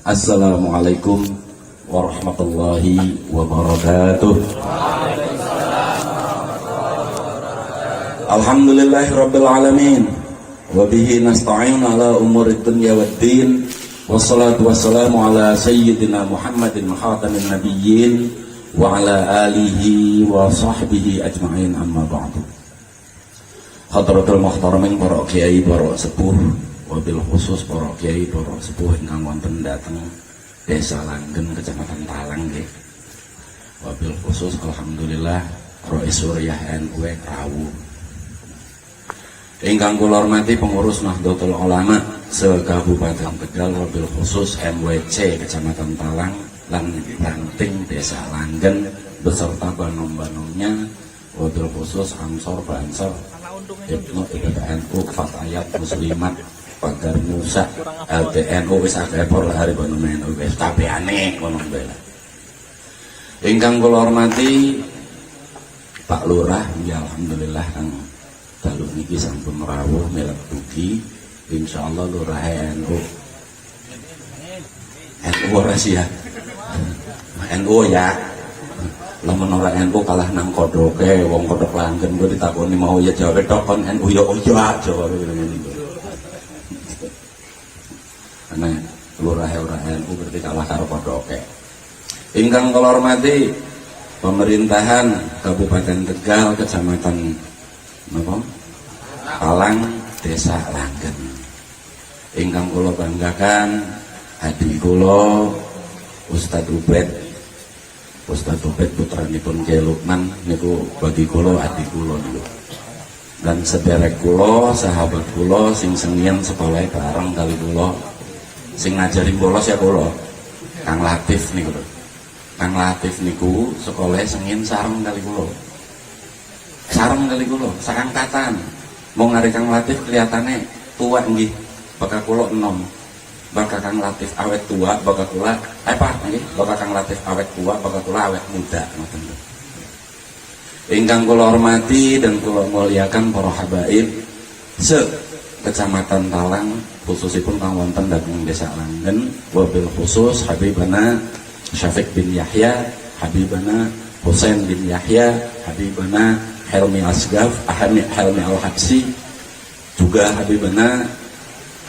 Assalamualaikum warahmatullahi wabarakatuh. Alhamdulillahirabbil alamin. Wa bihi nasta'in ala umurid dunya waddin. Wassalatu wassalamu ala sayyidina Muhammadin khatamin nabiyyin wa ala alihi wa sahbihi ajma'in, amma ba'du. Hadratul muhtaramin para kiai, para sepuh, wabil khusus para kiai, para sepuh ingkang wonten dhateng Desa Langgen, Kecamatan Talang nggih. Wabil khusus alhamdulillah Rais Suriah NU Rawu. Ingkang kula hormati pengurus Nahdlatul Ulama se-Kabupaten Tegal, wabil khusus MWC Kecamatan Talang lan Ranting Desa Langgen beserta banom-banomnya, wabil khusus Ansor Bansor Ibnu NU Fatayat Muslimat Pagar Musa LTNU wis akeh por hari banom-banom wis kabehane ngono bela. Ingkang kula hormati Pak Lurah, ya alhamdulillah kang dalu niki sampun rawuh milih dugi insyaallah Lurah NU ora sih ya NU ya. Lamun ora NU kalah nang kodoke wong kodok Langgen gue ditakoni mau ya jawab tok kon NU ya oh ya jawab ngene. Karena Lurah ora NU berarti kalah karo kodoke. Ingkang kula hormati pemerintahan Kabupaten Tegal, Kecamatan napa? Talang, Desa Langgen. Ingkang kula banggakan adik kula Ustadz Ubed putranipun Kyai Lukman niku bagi kula adik kula niku. Dan sederek kula, sahabat kula sing sengien sekolah bareng kali kula. Sing ngajari bolos ya kula. Kang Latif niku lho. Kang Latif niku sekolah sengien sareng kali kula. Sareng kali kula, sakangkatan. Mau ngari Kang Latif kelihatannya tua nggih. Bakal kula enom. Bakal Kang Latif awet tua, bakal kula nggih, bakal Kang Latif awet tua, bakal kula awet muda ngoten lho. Ingkang kula hormati dan kula muliakan para habaib Kecamatan Talang, khususipun kang wonten dhateng Desa Langgen, wabil khusus Habibana Syafiq bin Yahya, Habibana Husain bin Yahya, Habibana Helmi Asgaf, Helmi Al-Habsi, juga Habibana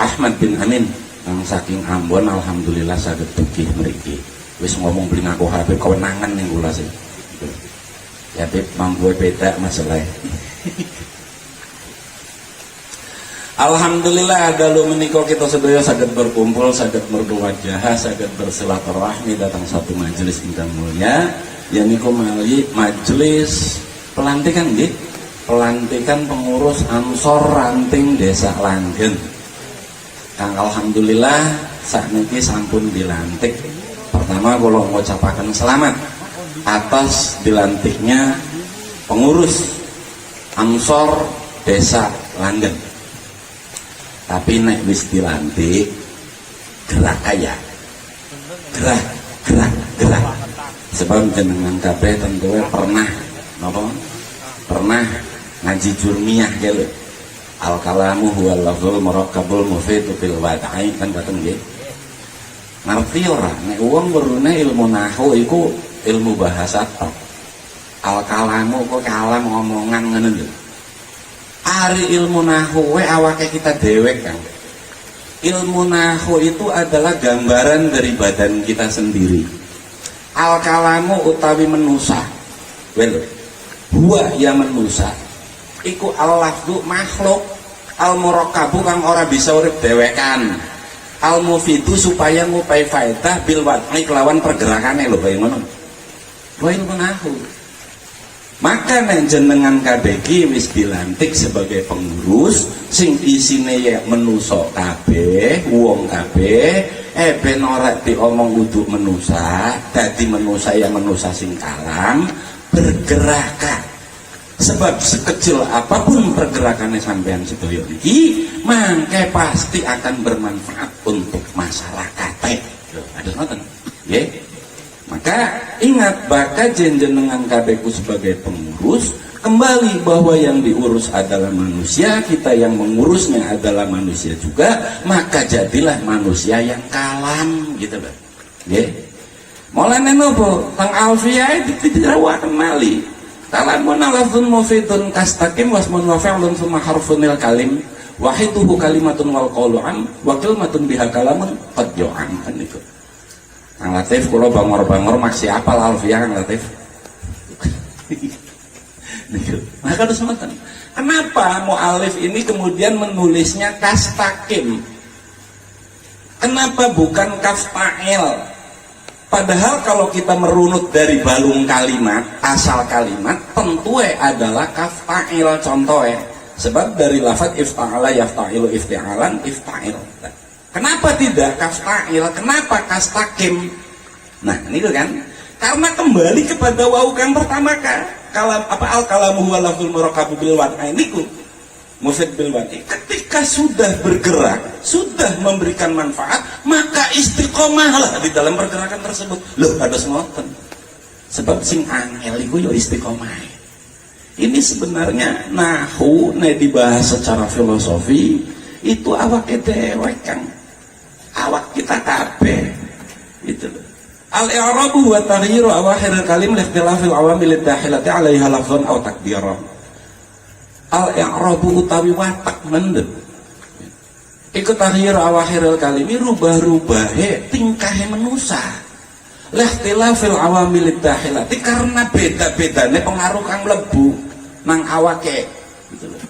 Ahmad bin Amin yang saking Ambon alhamdulillah saged tugih mriki. Wis ngomong beli ngaku Habib kewenangan ning kula sih. Ya Bib manggo beda masalah. Alhamdulillah dalu menika kita sedaya saged berkumpul, saged berwajah, saged bersilaturahmi datang satu majelis ingkang mulya, yaiku majelis pelantikan nggih. Pelantikan pengurus Ansor Ranting Desa Langgen. Kang alhamdulillah sakniki sampun dilantik. Pertama kula ngucapaken selamat atas dilantiknya pengurus Ansor Desa Langgen. Tapi nek wis dilantik gerak kaya. Gerak. Sebab jenengan kabeh tentunya pernah napa? Pernah ngaji jurmiyah gitu. Al-kalamu huwal lafzul murakkabul mufidu fil wad'i kan katen nggih. Ngerti ora nek wong werune ilmu nahwu iku ilmu bahasa tok. Al-kalamu kok kalam omongan ngono lho. Ari ilmu nahwu awake kita dewek Kang. Ilmu nahwu itu adalah gambaran dari badan kita sendiri. Al-kalamu utawi menusa. Well, huwa ya menusa. Iku al-lafdu makhluk, al-murakkabu kang ora bisa urip dewekan, al-mufidu supaya ngupai faedah bil wad'i kelawan pergerakane lho kaya ngono. Wa ilmu nahwu. Maka nek jenengan KBG wis dilantik sebagai pengurus sing isine ya menusa kabeh, wong kabeh, ben ora diomong kudu menusa, dadi menusa ya menusa sing kalam, bergerakkan. Sebab sekecil apapun pergerakannya sampean sedaya iki, mangke pasti akan bermanfaat untuk masyarakat. Ada ngoten, nggih. Maka ingat bakal jenengan kabehku sebagai pengurus Kembali bahwa yang diurus adalah manusia, kita yang mengurusnya adalah manusia juga, maka jadilah manusia yang kalam gitu Pak. Nggih. Mulane napa? Tang Alfiyah diterawak mali. Kalamun lafzun mufidun kastaqim wasmun wa fi'lun tsumma harfunil kalim wahiduhu kalimatun wal qawlu am wa kalimatun biha kalamun qad yu'am kan niku. Kang Latif kula bangor-bangor maksi apal Alfiyah Kang Latif. Maka terus nonton. Kenapa mu'alif ini kemudian menulisnya kastakim? Kenapa bukan kaftail? Padahal kalau kita merunut dari balung kalimat, asal kalimat tentu adalah kaftail contohnya. Sebab dari lafaz ifta'ala yafta'ilu ifti'alan iftail. Kenapa tidak kaftail? Kenapa kastakim? Nah, ini kan karena kembali kepada wau kang pertama kalam apa al kalamu huwa lafzul murakabu bil wad'i niku mufid bil wad'i. Ketika sudah bergerak, sudah memberikan manfaat, maka istiqomahlah di dalam pergerakan tersebut. Loh, ada ngoten. Sebab sing angel iku yo istiqomah. Ini sebenarnya nahwu nek dibahas secara filosofi itu awake dhewe Kang. Awak kita kabeh. Itu loh. Al-i'rabu wa taghyiru awakhir al-kalim li ikhtilafil awamil ad-dakhilati 'alaiha lafzan aw takdiran. Al-i'rabu utawi watak mendhet. Iku taghyiru awakhir al-kalim rubah-rubahe tingkahe manusa. Li ikhtilafil awamil ad-dakhilati karena beda-bedane pengaruh kang mlebu nang awake. Gitu loh.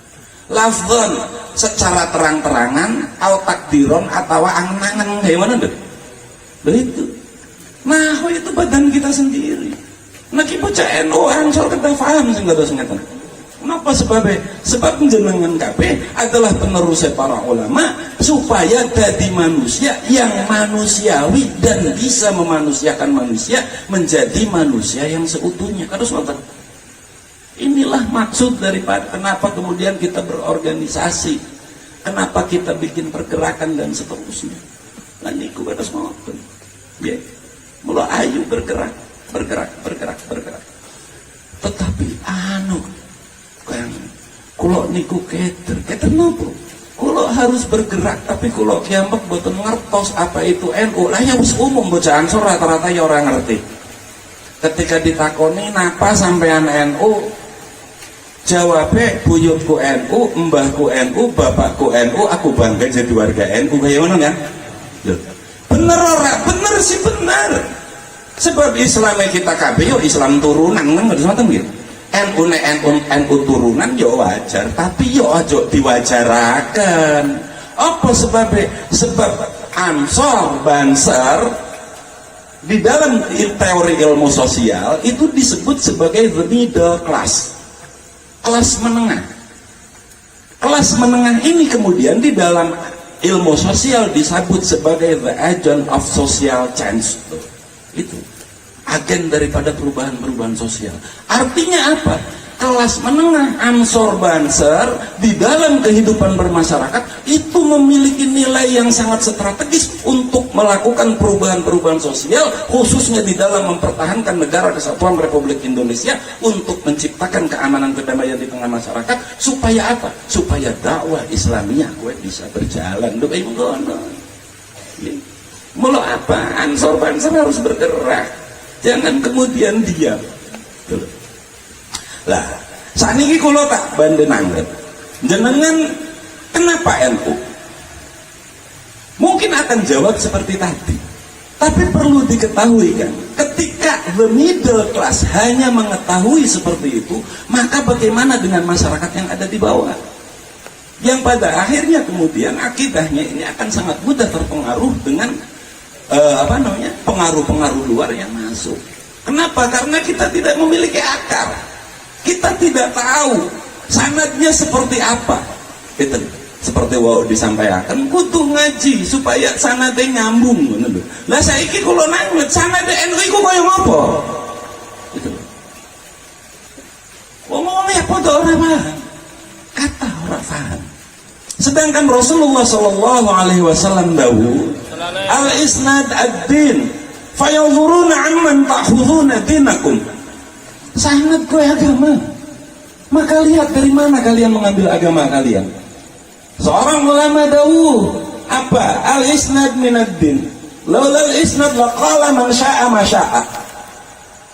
Lafzan secara terang-terangan aw takdiran atawa angen-angen gimana nduk? Begitu. Nah, itu badan kita sendiri. Nah, kita bocah NU Ansor kita paham sing kados ngeten. Kenapa sebabnya? Sebab jenengan kabeh adalah penerus para ulama supaya jadi manusia yang manusiawi dan bisa memanusiakan manusia menjadi manusia yang seutuhnya. Kados ngoten. Inilah maksud daripada kenapa kemudian kita berorganisasi, kenapa kita bikin pergerakan dan seterusnya. Nah, niku kados ngoten. Ya. Mula ayu bergerak. Tetapi kan kula niku keter nopo? Kula harus bergerak, tapi kula kiamat boten ngertos apa itu NU. Lah ya wis umum bocah Ansor rata-rata ya ora ngerti. Ketika ditakoni napa sampean NU? Jawabe buyutku NU, mbahku NU, bapakku NU, aku bangga jadi warga NU. Kayak ngono kan? Bener ora? Bener sih bener. Sebab Islamnya kita kabeh yo Islam turunan kan nggak semacam gitu. NU turunan yo wajar, tapi yo aja diwajaraken. Apa sebabnya? Sebab Ansor Banser di dalam teori ilmu sosial itu disebut sebagai the middle class, kelas menengah. Kelas menengah ini kemudian di dalam ilmu sosial disebut sebagai the agent of social change. Itu agen daripada perubahan sosial. Artinya apa? Kelas menengah Ansor Banser di dalam kehidupan bermasyarakat itu memiliki nilai yang sangat strategis untuk melakukan perubahan sosial, khususnya di dalam mempertahankan negara kesatuan Republik Indonesia untuk menciptakan keamanan kedamaian di tengah masyarakat. Supaya apa? Supaya dakwah Islamiyah gue bisa berjalan. Duh ibu gono. Mula apa? Ansor Banser harus bergerak. Jangan kemudian diam. Lah, saat ini kalau tak bandenangan, jenengan kenapa NU? Mungkin akan jawab seperti tadi, tapi perlu diketahui kan, ketika the middle class hanya mengetahui seperti itu, maka bagaimana dengan masyarakat yang ada di bawah? Yang pada akhirnya kemudian akidahnya ini akan sangat mudah terpengaruh dengan pengaruh-pengaruh luar yang masuk. Kenapa? Karena kita tidak memiliki akar. Kita tidak tahu sanadnya seperti apa. Itu seperti wow disampaikan kudu ngaji supaya sanadnya nyambung. Lah saiki kula nanglet sanade NU iku kaya ngopo? Itu. Ngomongnya padha ora paham. Kata ora paham. Sedangkan Rasulullah sallallahu alaihi wasallam dawuh, al-isnad ad-din fayanzuruna amman ta'khuduna dinakum. Sanad kowe agama. Maka lihat dari mana kalian mengambil agama kalian. Seorang ulama dawuh apa? Al-isnad minad-din. Laulal isnad laqala man syaa ma syaa.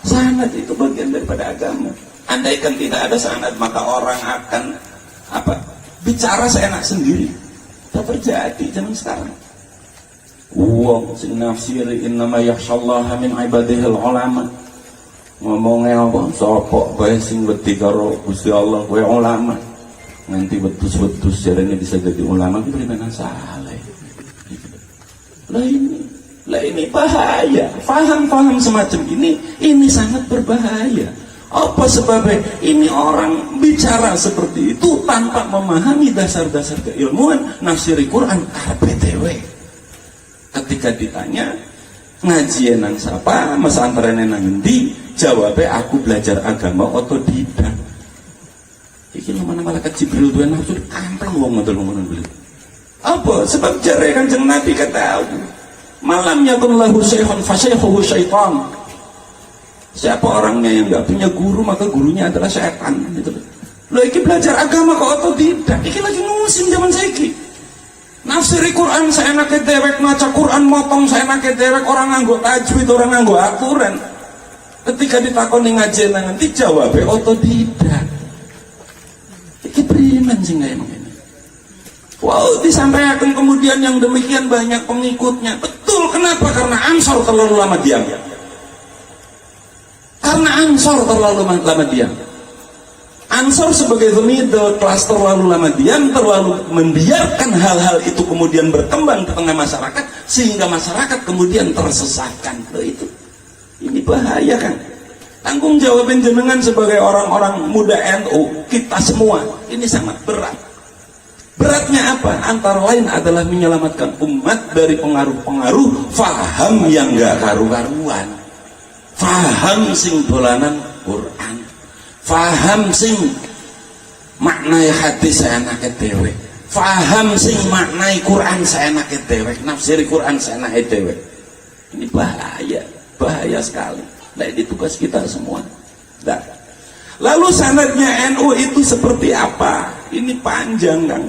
Sanad itu bagian daripada agama. Andaikan tidak ada sanad, maka orang akan apa? Bicara seenak sendiri. Tak terjadi zaman sekarang. Wong sing nafsiri innama yakhshallaha min ibadihil ulama. Ngomongnya apa? Sopok bae sing wedi karo Gusti Allah kowe ulama. Nanti wedus-wedus jarene bisa jadi ulama ki primen salah. Lah ini bahaya. Faham-faham semacam ini sangat berbahaya. Apa sebabnya? Ini orang bicara seperti itu tanpa memahami dasar-dasar keilmuan. Nafsiri Quran karepe dhewe. Ketika ditanya ngajienan siapa, mesantrennya nang endi, jawabnya aku belajar agama otodidak. Iki mana malaikat Jibril duwe nafsu kampeng wong ngono beli. Apa sebab jare Kanjeng Nabi kata malam yakun lahu syekhun fasyekhuhu syaitan. Siapa orangnya yang enggak punya guru maka gurunya adalah setan gitu. Loh iki belajar agama kok otodidak. Iki lagi musim zaman saiki. Nafsiri Quran seenake dewek, maca Quran motong seenake dewek, orang nganggo tajwid, orang nganggo aturan. Ketika ditakoni ngaji nanti jawabnya otodidak. Iki primen sing kaya ngene. Wow, disampaikan kemudian yang demikian banyak pengikutnya. Betul, kenapa? Karena Ansor terlalu lama diam. Karena Ansor terlalu lama diam. Ansor sebagai the middle class terlalu lama diam, terlalu membiarkan hal-hal itu kemudian berkembang di tengah masyarakat sehingga masyarakat kemudian tersesatkan. Itu ini bahaya kan? Tanggung jawab jenengan sebagai orang-orang muda NU, kita semua ini sangat berat. Beratnya apa? Antara lain adalah menyelamatkan umat dari pengaruh-pengaruh faham yang gak karu-karuan, faham sing dolanan Quran, faham sing maknai hadis seenake dhewe, faham sing maknai Quran seenake dhewe, nafsiri Quran seenake dhewe. Ini bahaya, bahaya sekali. Nah, ini tugas kita semua. Nah, lalu sanadnya NU itu seperti apa? Ini panjang kan,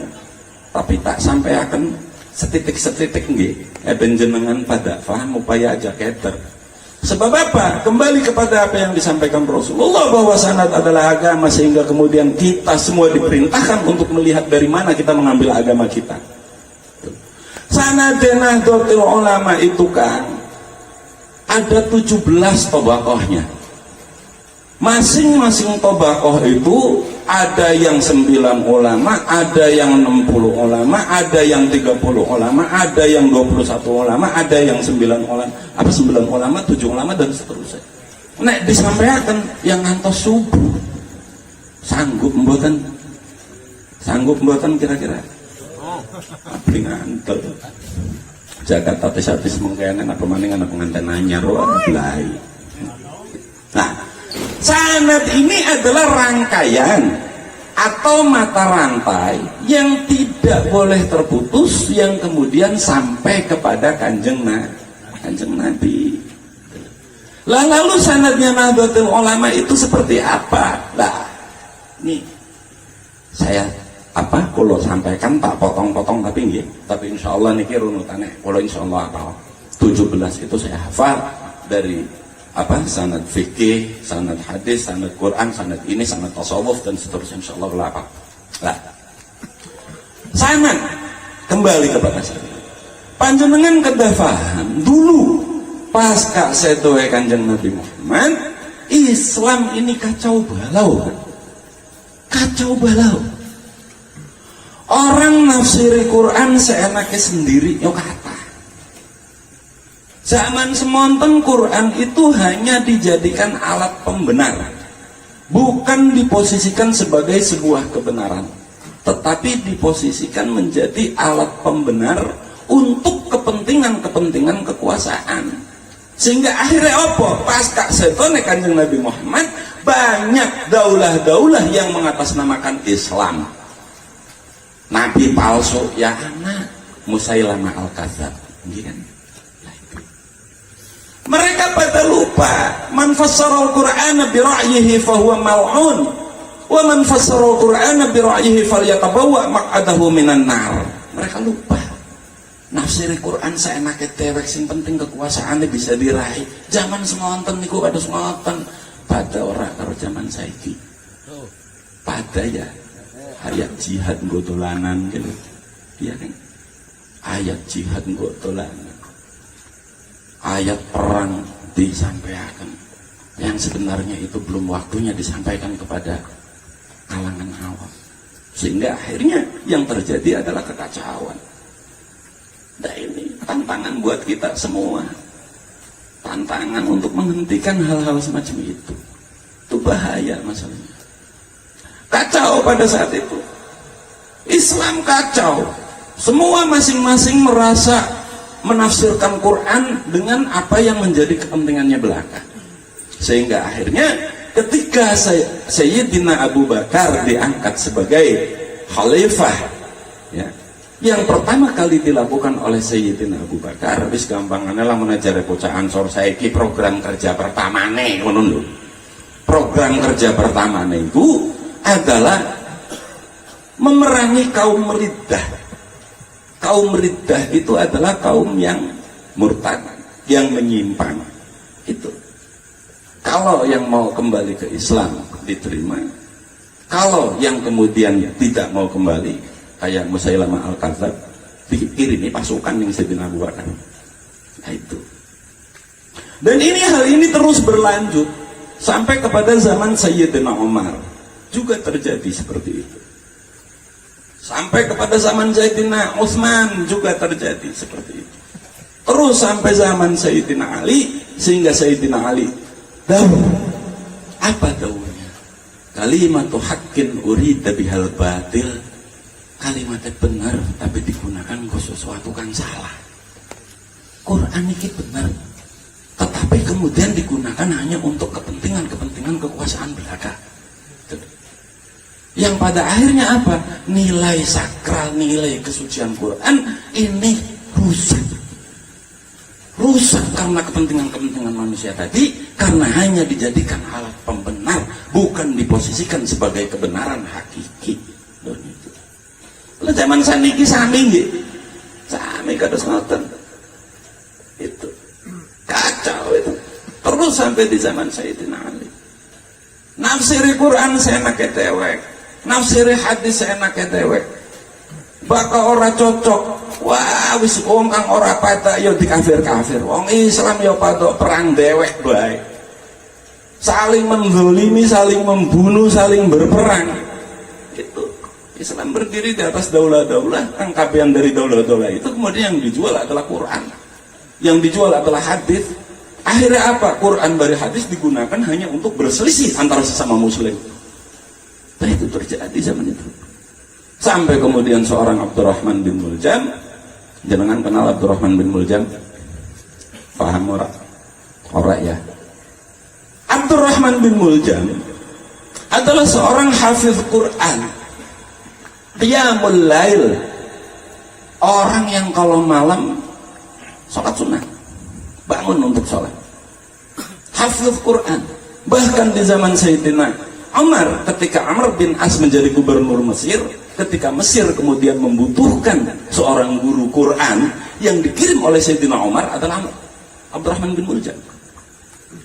tapi tak sampai akan setitik-setitik nggih. Jenengan pada paham upaya aja keter. Sebab apa? Kembali kepada apa yang disampaikan Rasulullah bahwa sanad adalah agama, sehingga kemudian kita semua diperintahkan untuk melihat dari mana kita mengambil agama kita. Sanad Nahdlatul Ulama itu kan ada 17 tobakohnya. Masing-masing tobakoh itu ada yang 9 ulama, ada yang 60 ulama, ada yang 30 ulama, ada yang 21 ulama, ada yang 9 ulama, 9 ulama, 7 ulama dan seterusnya. Nek disampaikan yang ngantos subuh sanggup mboten kira-kira? Abdi ngantel. Jakarta tis-tis mengkene apa maning ana pengantin anyar wae. Nah, sanad ini adalah rangkaian atau mata rantai yang tidak boleh terputus, yang kemudian sampai kepada kanjeng Nabi. Lalu sanadnya Nahdlatul Ulama itu seperti apa? Nah, nih saya kalau sampaikan tak potong-potong tapi nggih, tapi insyaallah niki runutane kalau insyaallah apa 17 itu saya hafal dari sanad fikih, sanad hadis, sanad Quran, sanad ini, sanad tasawuf dan seterusnya insyaallah apa. Nah, sanad kembali kepada saya. Panjenengan kedah paham dulu pasca sedoe Kanjeng Nabi Muhammad, Islam ini kacau balau. Kacau balau. Orang nafsiri Quran seenaknya sendiri yo kata. Zaman semonten Quran itu hanya dijadikan alat pembenar, bukan diposisikan sebagai sebuah kebenaran, tetapi diposisikan menjadi alat pembenar untuk kepentingan-kepentingan kekuasaan. Sehingga akhirnya apa? Pasca setone Kanjeng Nabi Muhammad, banyak daulah-daulah yang mengatasnamakan Islam. Nabi palsu ya anak Musailamah al-Kadzab, kan? Mereka pada lupa man fassara al-Qur'ana bi ra'yihi fa huwa mal'un. Wa man fassara al-Qur'ana bi ra'yihi falyatabawwa maq'adahu minan nar. Mereka lupa. Nafsir Quran saenake dewek, sing penting kekuasaannya bisa diraih. Zaman semonten niku kados ngoten. Pada ora karo zaman saiki. Pada ya ayat jihad nggo dolanan gitu. Iya kan? Ayat jihad nggo dolanan. Ayat perang disampaikan. Yang sebenarnya itu belum waktunya disampaikan kepada kalangan awam. Sehingga akhirnya yang terjadi adalah kekacauan. Nah ini tantangan buat kita semua. Tantangan untuk menghentikan hal-hal semacam itu. Itu bahaya masalahnya. Kacau pada saat itu. Islam kacau. Semua masing-masing merasa menafsirkan Quran dengan apa yang menjadi kepentingannya belaka. Sehingga akhirnya ketika Sayyidina Abu Bakar diangkat sebagai khalifah, ya, yang pertama kali dilakukan oleh Sayyidina Abu Bakar, wis gampangannya lah menajare bocah Ansor saiki program kerja pertamane ngono lho. Program kerja pertamane itu adalah memerangi kaum Riddah. Kaum Riddah itu adalah kaum yang murtad, yang menyimpang. Itu. Kalau yang mau kembali ke Islam diterima, kalau yang kemudian tidak mau kembali kayak Musailamah Al-Kadzab dikirimi pasukan yang Sayyidina Abu Bakar. Nah itu. Dan hal ini terus berlanjut sampai kepada zaman Sayyidina Umar juga terjadi seperti itu. Sampai kepada zaman Sayyidina Utsman juga terjadi seperti itu. Terus sampai zaman Sayyidina Ali, sehingga Sayyidina Ali dawuh. Apa dawuhnya? Kalimatu haqqin urida bihal batil. Kalimatnya benar tapi digunakan ke sesuatu kan salah. Quran ini benar tetapi kemudian digunakan hanya untuk kepentingan kekuasaan belaka. Yang pada akhirnya apa? Nilai sakral, nilai kesucian Quran ini rusak karena kepentingan manusia tadi, karena hanya dijadikan alat pembenar, bukan diposisikan sebagai kebenaran hakiki. Lah zaman saniki sami nggih. Sami kados ngoten. Itu. Kacau itu. Terus sampai di zaman Sayyidina Ali. Nafsiri Quran seenake dewek. Nafsiri hadis seenake dewek. Baka ora cocok. Wah, wis wong kang ora patek ya dikafir-kafir. Wong Islam ya patok perang dewek bae. Saling menzalimi, saling membunuh, saling berperang. Islam berdiri di atas daulah-daulah, angkapian dari daulah-daulah itu kemudian yang dijual adalah Quran, yang dijual adalah hadis. Akhirnya apa? Quran dari hadis digunakan hanya untuk berselisih antara sesama muslim. Nah itu terjadi zaman itu. Sampai kemudian seorang Abdurrahman bin Muljam, jangan kenal Abdurrahman bin Muljam? Paham ora? Ora ya. Abdurrahman bin Muljam adalah seorang hafiz Quran. Qiyamul lail, orang yang kalau malam sholat sunnah, bangun untuk sholat, hafiz Quran. Bahkan di zaman Sayyidina Umar, ketika Amr bin As menjadi gubernur Mesir, ketika Mesir kemudian membutuhkan seorang guru Quran, yang dikirim oleh Sayyidina Umar adalah Abdurrahman bin Muljam.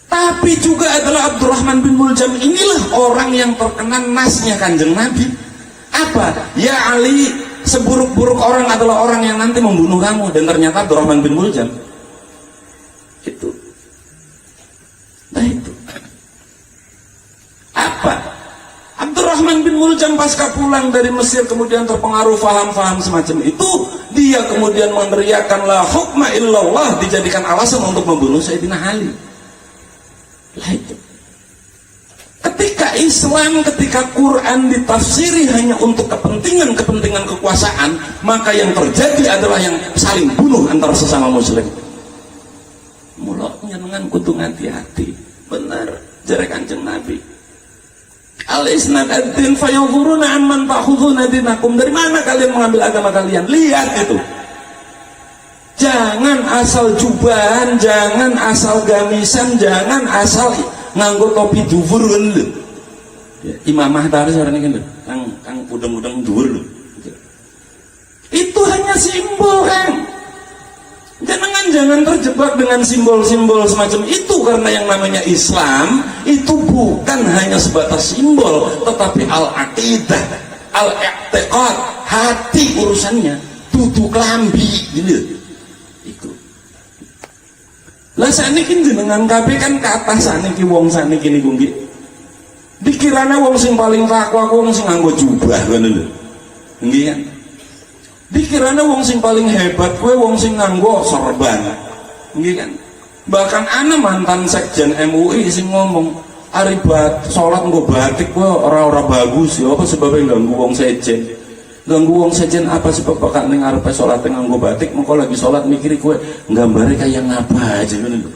Tapi juga adalah Abdurrahman bin Muljam inilah orang yang terkena nasnya Kanjeng Nabi. Apa? Ya Ali, seburuk-buruk orang adalah orang yang nanti membunuh kamu. Dan ternyata Abdurrahman bin Muljam itu. Nah itu apa? Abdurrahman bin Muljam pasca pulang dari Mesir kemudian terpengaruh faham-faham semacam itu, dia kemudian meneriakkan la hukma illallah, dijadikan alasan untuk membunuh Sayyidina Ali. Lah itu. Ketika Islam, ketika Quran ditafsiri hanya untuk kepentingan kekuasaan, maka yang terjadi adalah yang saling bunuh antara sesama muslim. Mula nyenengan kudu hati-hati. Benar jare Kanjeng Nabi. Al-isnad ad-din fayadhuruna amman ta'khuduna dinakum. Dari mana kalian mengambil agama kalian? Lihat itu. Jangan asal jubahan, jangan asal gamisan, jangan asal nganggo topi dhuwur lho. Ya, imamah tadi sekarang ini kang udang-udang dhuwur lho. Itu hanya simbol, Kang. Jangan terjebak dengan simbol-simbol semacam itu, karena yang namanya Islam itu bukan hanya sebatas simbol, tetapi al-aqidah, al-i'tiqad, hati urusannya, dudu klambi gitu. Iku. Lah saniki jenengan kabeh kan kathah saniki wong saniki niku nggih. Dikirane wong sing paling takwa wong sing nganggo jubah ngono lho. Nggih kan? Dikirane wong sing paling hebat kowe wong sing nganggo sorban. Nggih kan? Bahkan ana mantan sekjen MUI sing ngomong, "Ari salat nggo batik kowe ora bagus ya, apa sebabnya ganggu wong sejen?" Ganggu wong sejen apa sebab bakal ning arepe salat nganggo batik, mengko lagi salat mikiri kowe gambare kaya ngapa aja ngono lho.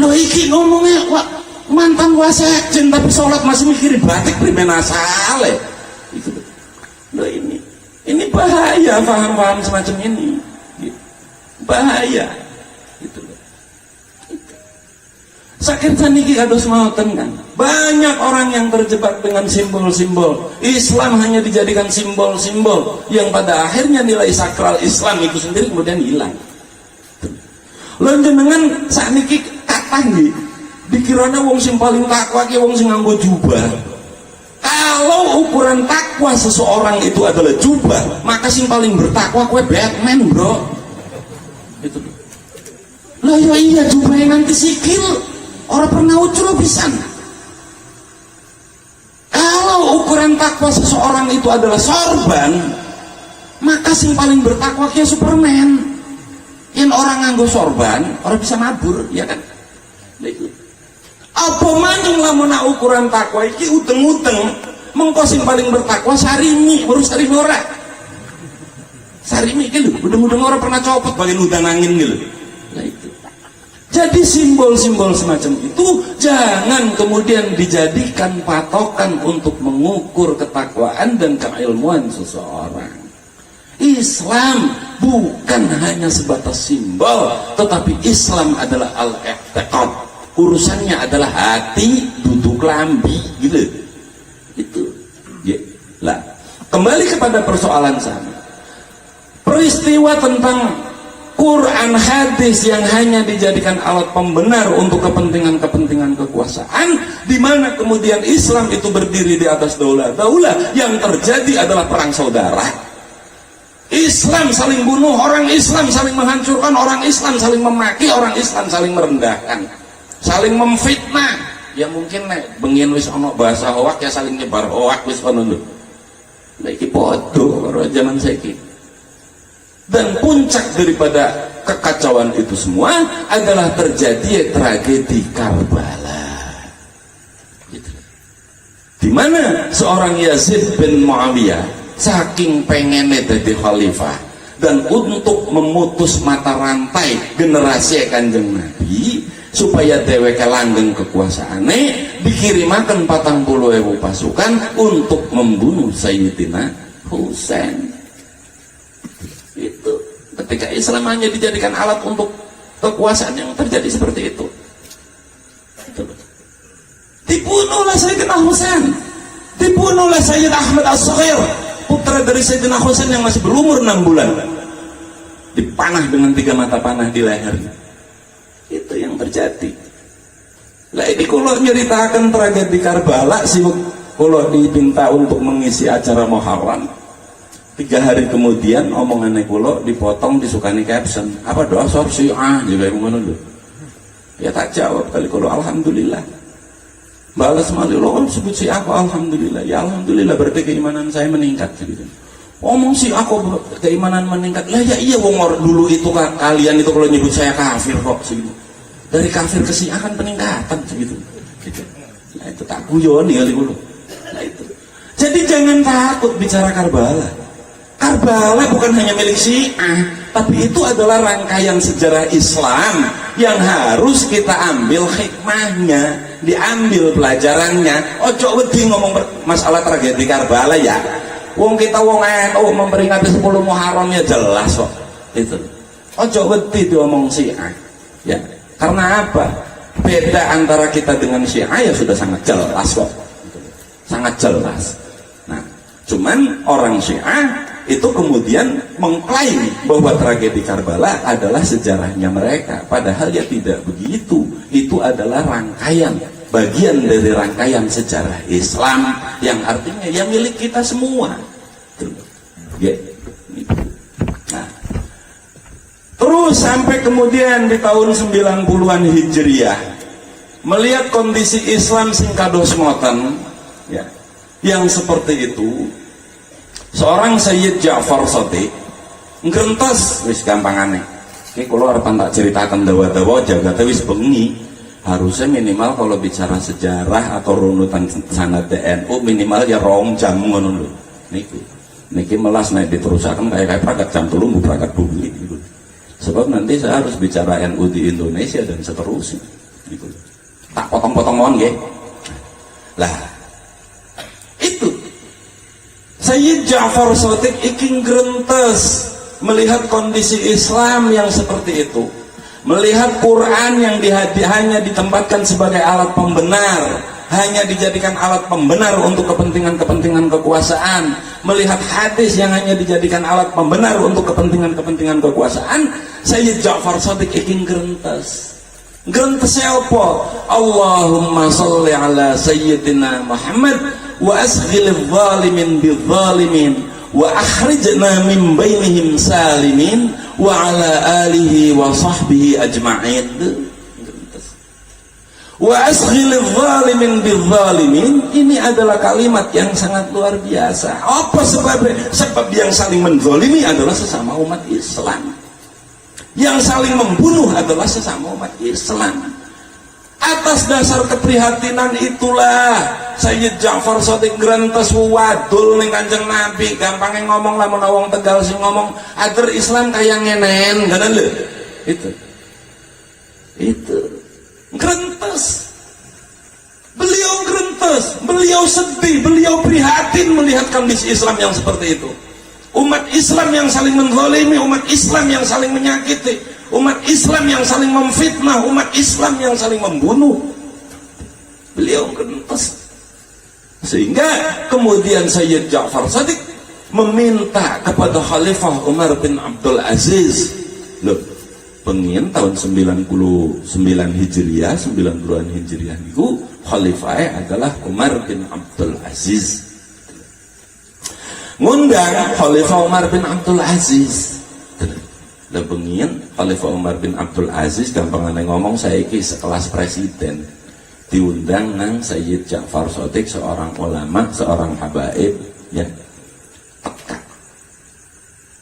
Lho iki ngomongnya wah, mantan wasekjen tapi salat masih mikirin batik primen asale. Itu. Lho ini bahaya paham-paham semacam ini. Bahaya. Gitu loh. Sakit saniki kados mauten kan. Banyak orang yang terjebak dengan simbol-simbol. Islam hanya dijadikan simbol-simbol yang pada akhirnya nilai sakral Islam itu sendiri kemudian hilang. Lan jenengan sakniki kathah nggih dikirane wong sing paling takwa ki wong sing nganggo jubah. Kalau ukuran takwa seseorang itu adalah jubah, maka sing paling bertakwa kowe Batman, bro. Itu. Lah ya iya jubah nanti sikil orang pernah ucul pisan. Kalau ukuran takwa seseorang itu adalah sorban, maka sing paling bertakwa kayak Superman. Yang orang nganggo sorban, orang bisa mabur, ya kan? Apa maning lamun ukuran takwa iki uteng-uteng, mengko sing paling bertakwa Sarimi, baru Sarimi ora. Sarimi iki lho, udeng-udeng ora pernah copot bagian udan angin gitu. Nah itu. Jadi simbol-simbol semacam itu jangan kemudian dijadikan patokan untuk mengukur ketakwaan dan keilmuan seseorang. Islam bukan hanya sebatas simbol, tetapi Islam adalah al-i'tiqad. Urusannya adalah hati, duduk lambi gitu. Itu. Ya. Lah, kembali kepada persoalan sana. Peristiwa tentang Quran hadis yang hanya dijadikan alat pembenar untuk kepentingan-kepentingan kekuasaan, di mana kemudian Islam itu berdiri di atas daulah-daulah, yang terjadi adalah perang saudara. Islam saling bunuh, orang Islam saling menghancurkan, orang Islam saling memaki, orang Islam saling merendahkan, saling memfitnah. Ya mungkin nek bengen wis ana bahasa hoak ya saling nyebar hoak wis ono lho. Lah iki padha karo zaman saiki. Dan puncak daripada kekacauan itu semua adalah terjadi tragedi Karbala, gitu. Di mana seorang Yazid bin Muawiyah saking pengennya jadi khalifah dan untuk memutus mata rantai generasi Kanjeng Nabi supaya dheweke langgeng kekuasaane, dikirimaken 40.000 pasukan untuk membunuh Sayyidina Husain. Itu ketika Islam hanya dijadikan alat untuk kekuasaan, yang terjadi seperti itu. Dibunuhlah Sayyidina Husain, dibunuhlah Sayyid Ahmad As-Saghir, putra dari Sayyidina Husain yang masih berumur 6 bulan, dipanah dengan 3 mata panah di lehernya. Itu yang terjadi. Lah ini kalau nyeritakan tragedi Karbala sih, kalau dipinta untuk mengisi acara Muharram, 3 hari kemudian omongannya kulo dipotong disukani caption, apa doa soal Syiah juga yang mana dulu. Ya tak jawab kali kulo alhamdulillah. Balas malu lo sebut Syiah aku alhamdulillah. Ya alhamdulillah berarti keimanan saya meningkat gitu. Omong Syiah kok keimanan meningkat. Lah ya iya wong dulu itu kalian itu kalau nyebut saya kafir kok segitu. Dari kafir ke Syiah kan peningkatan segitu. Gitu. Nah itu tak guyoni kali kulo. Nah itu. Jadi jangan takut bicara Karbala. Karbala bukan hanya milik Syiah, tapi itu adalah rangkaian sejarah Islam yang harus kita ambil hikmahnya, diambil pelajarannya. Ojo wedi ngomong masalah tragedi Karbala ya. Wong kita wong NU memperingati 10 Muharram ya jelas kok. Itu. Ojo wedi diomong Syiah. Ya. Karena apa? Beda antara kita dengan Syiah ya sudah sangat jelas kok. sangat jelas. Nah, cuman orang Syiah itu kemudian mengklaim bahwa tragedi Karbala adalah sejarahnya mereka, padahal ya tidak begitu. Itu adalah rangkaian, bagian dari rangkaian sejarah Islam yang artinya ya milik kita semua. Nah, terus sampai kemudian di tahun 90-an Hijriah, melihat kondisi Islam sing kados ngoten ya, yang seperti itu, seorang Sayyid Ja'far Shadiq ngrentos wis gampangane. Iki kula arep tak ceritakan dawa-dawa jagate wis bengi. Harusnya minimal kalau bicara sejarah atau runutan sanad NU minimal ya 2 jam ngono lho. Niki melas naik diterusaken kayak prakat jam 3 mu prakat bumi gitu. Sebab nanti saya harus bicara NU di Indonesia dan seterusnya gitu. Tak potong-potong mohon nggih. Lah itu Sayyid Ja'far Shadiq iki ngrentes melihat kondisi Islam yang seperti itu, melihat Quran yang hanya ditempatkan sebagai alat pembenar, hanya dijadikan alat pembenar untuk kepentingan-kepentingan kekuasaan, melihat hadis yang hanya dijadikan alat pembenar untuk kepentingan-kepentingan kekuasaan. Sayyid Ja'far Shadiq iki ngrentes apa? Allahumma sholli ala sayyidina Muhammad wa asghilil zalimin bizzalimin wa akhrijna min bainihim salimin wa ala alihi wa sahbihi ajma'in. Wa asghilil zalimin bizzalimin, ini adalah kalimat yang sangat luar biasa. Apa sebabnya? Sebab yang saling menzalimi adalah sesama umat Islam, yang saling membunuh adalah sesama umat Islam. Atas dasar keprihatinan itulah Sayyid Ja'far Shadiq ngrantes wadul ning Kanjeng Nabi. Gampangnya ngomong lamun wong Tegal sing ngomong ader Islam kaya ngenen ngono lho. Itu ngrantes. Beliau ngrantes, beliau sedih, beliau prihatin melihat kondisi Islam yang seperti itu. Umat Islam yang saling menzalimi, umat Islam yang saling menyakiti, umat Islam yang saling memfitnah, umat Islam yang saling membunuh. Beliau ngrentes. Sehingga kemudian Sayyid Ja'far Shadiq meminta kepada Khalifah Umar bin Abdul Aziz. Loh, pengin tahun 99 Hijriah, 92an Hijriah itu khalifah adalah Umar bin Abdul Aziz. Ngundang Khalifah Umar bin Abdul Aziz. Lah pengin Khalifah Umar bin Abdul Aziz gampangane ngomong saiki sekelas presiden diundang nang Sayyid Ja'far Shadiq, seorang ulama, seorang habaib ya. Teka.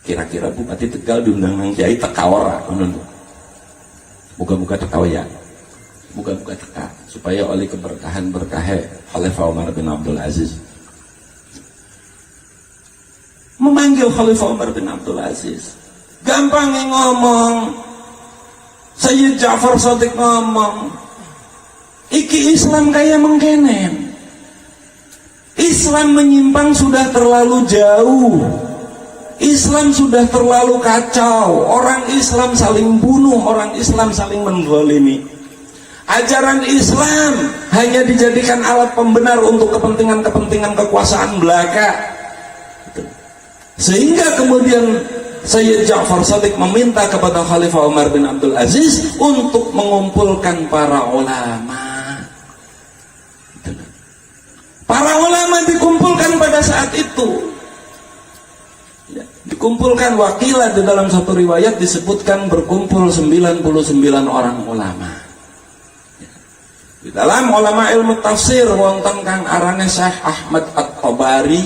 Kira-kira Bupati Tegal diundang nang kiai teka ora ngono. Buka-buka teka ya. Buka-buka teka supaya oleh keberkahan berkah Khalifah Umar bin Abdul Aziz. Memanggil Khalifah Umar bin Abdul Aziz. Gampangnya ngomong, Sayyid Ja'far Shadiq ngomong, iki Islam kayak mengkenen. Islam menyimpang sudah terlalu jauh. Islam sudah terlalu kacau. Orang Islam saling bunuh, orang Islam saling menzalimi. Ajaran Islam hanya dijadikan alat pembenar untuk kepentingan-kepentingan kekuasaan belaka. Sehingga kemudian Sayyid Ja'far Shadiq meminta kepada Khalifah Umar bin Abdul Aziz untuk mengumpulkan para ulama. Para ulama dikumpulkan pada saat itu ya, dikumpulkan. Wakilah di dalam satu riwayat disebutkan berkumpul 99 orang ulama ya. Di dalam ulama ilmu tafsir wonten kang arane Syekh Ahmad At-Tabari,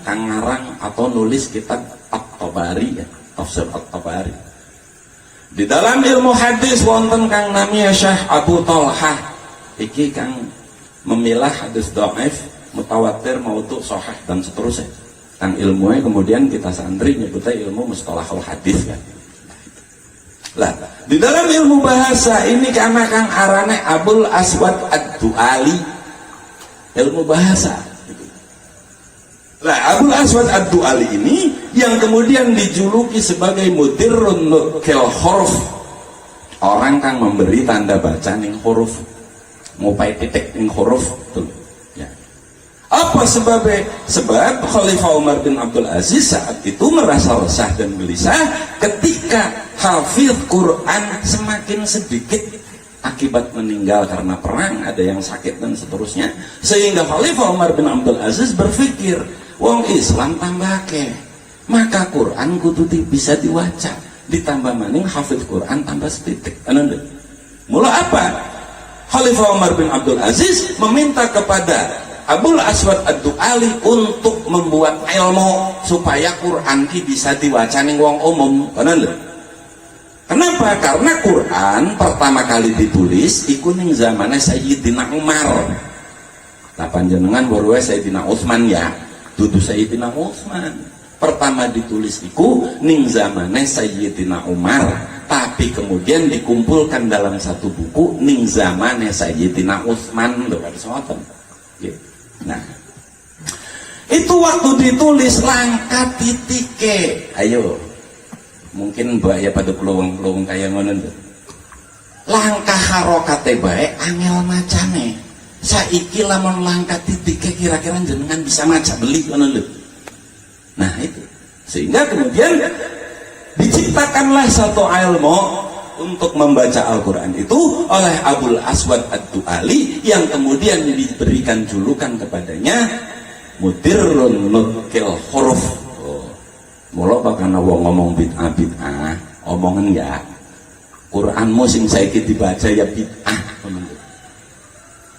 kang ngarang atau nulis kitab At-Tabari ya, tafsir At-Tabari. Di dalam ilmu hadis wonten kang namanya Syekh Abu Talhah, iki kang memilah hadis dhaif, mutawatir, maudhu, sahih dan seterusnya. Kang ilmunya kemudian kita santri nyebutnya ilmu mustalahul hadis kan. Lah, di dalam ilmu bahasa ini karena kang arane Abul Aswad Ad-Du'ali, ilmu bahasa. Nah, Abul Aswad Ad-Du'ali ini yang kemudian dijuluki sebagai mudirrun nukil huruf, orang kang memberi tanda baca ning huruf, ngupai titik ning huruf tuh ya. Apa sebabnya? Sebab Khalifah Umar bin Abdul Aziz saat itu merasa resah dan gelisah ketika hafiz Quran semakin sedikit akibat meninggal karena perang, ada yang sakit dan seterusnya, sehingga Khalifah Umar bin Abdul Aziz berpikir, wong Islam tambah akeh, maka Quran kudu bisa diwaca, ditambah maning hafiz Quran tambah sedikit. Mula apa? Khalifah Umar bin Abdul Aziz meminta kepada Abul Aswad Ad-Du'ali untuk membuat ilmu supaya Quran ki bisa diwaca ning wong umum. Kenapa? Karena Quran pertama kali ditulis iku ning zamane Sayyidina Umar. Lah panjenengan weruh Sayyidina Utsman ya, dudu Sayyidina Utsman. Pertama ditulis iku ning zamane Sayyidina Umar, tapi kemudian dikumpulkan dalam satu buku ning zamane Sayyidina Utsman lho, kados ngoten. Nggih. Nah, itu waktu ditulis langkah titike. Ayo, mungkin mbak ya pada peluang-peluang kayak ngono. Langkah harokate bae angel macane. Saiki lamun langkah titike kira-kira jenengan bisa maca beli ngono lho. Nah itu, sehingga kemudian diciptakanlah satu ilmu untuk membaca Al-Quran itu oleh Abul Aswad Ad-Du'ali yang kemudian diberikan julukan kepadanya Mudirrun Nutqil Huruf. Mula karena wong ngomong bid'ah omongan ya Quranmu sing saiki dibaca ya bid'ah.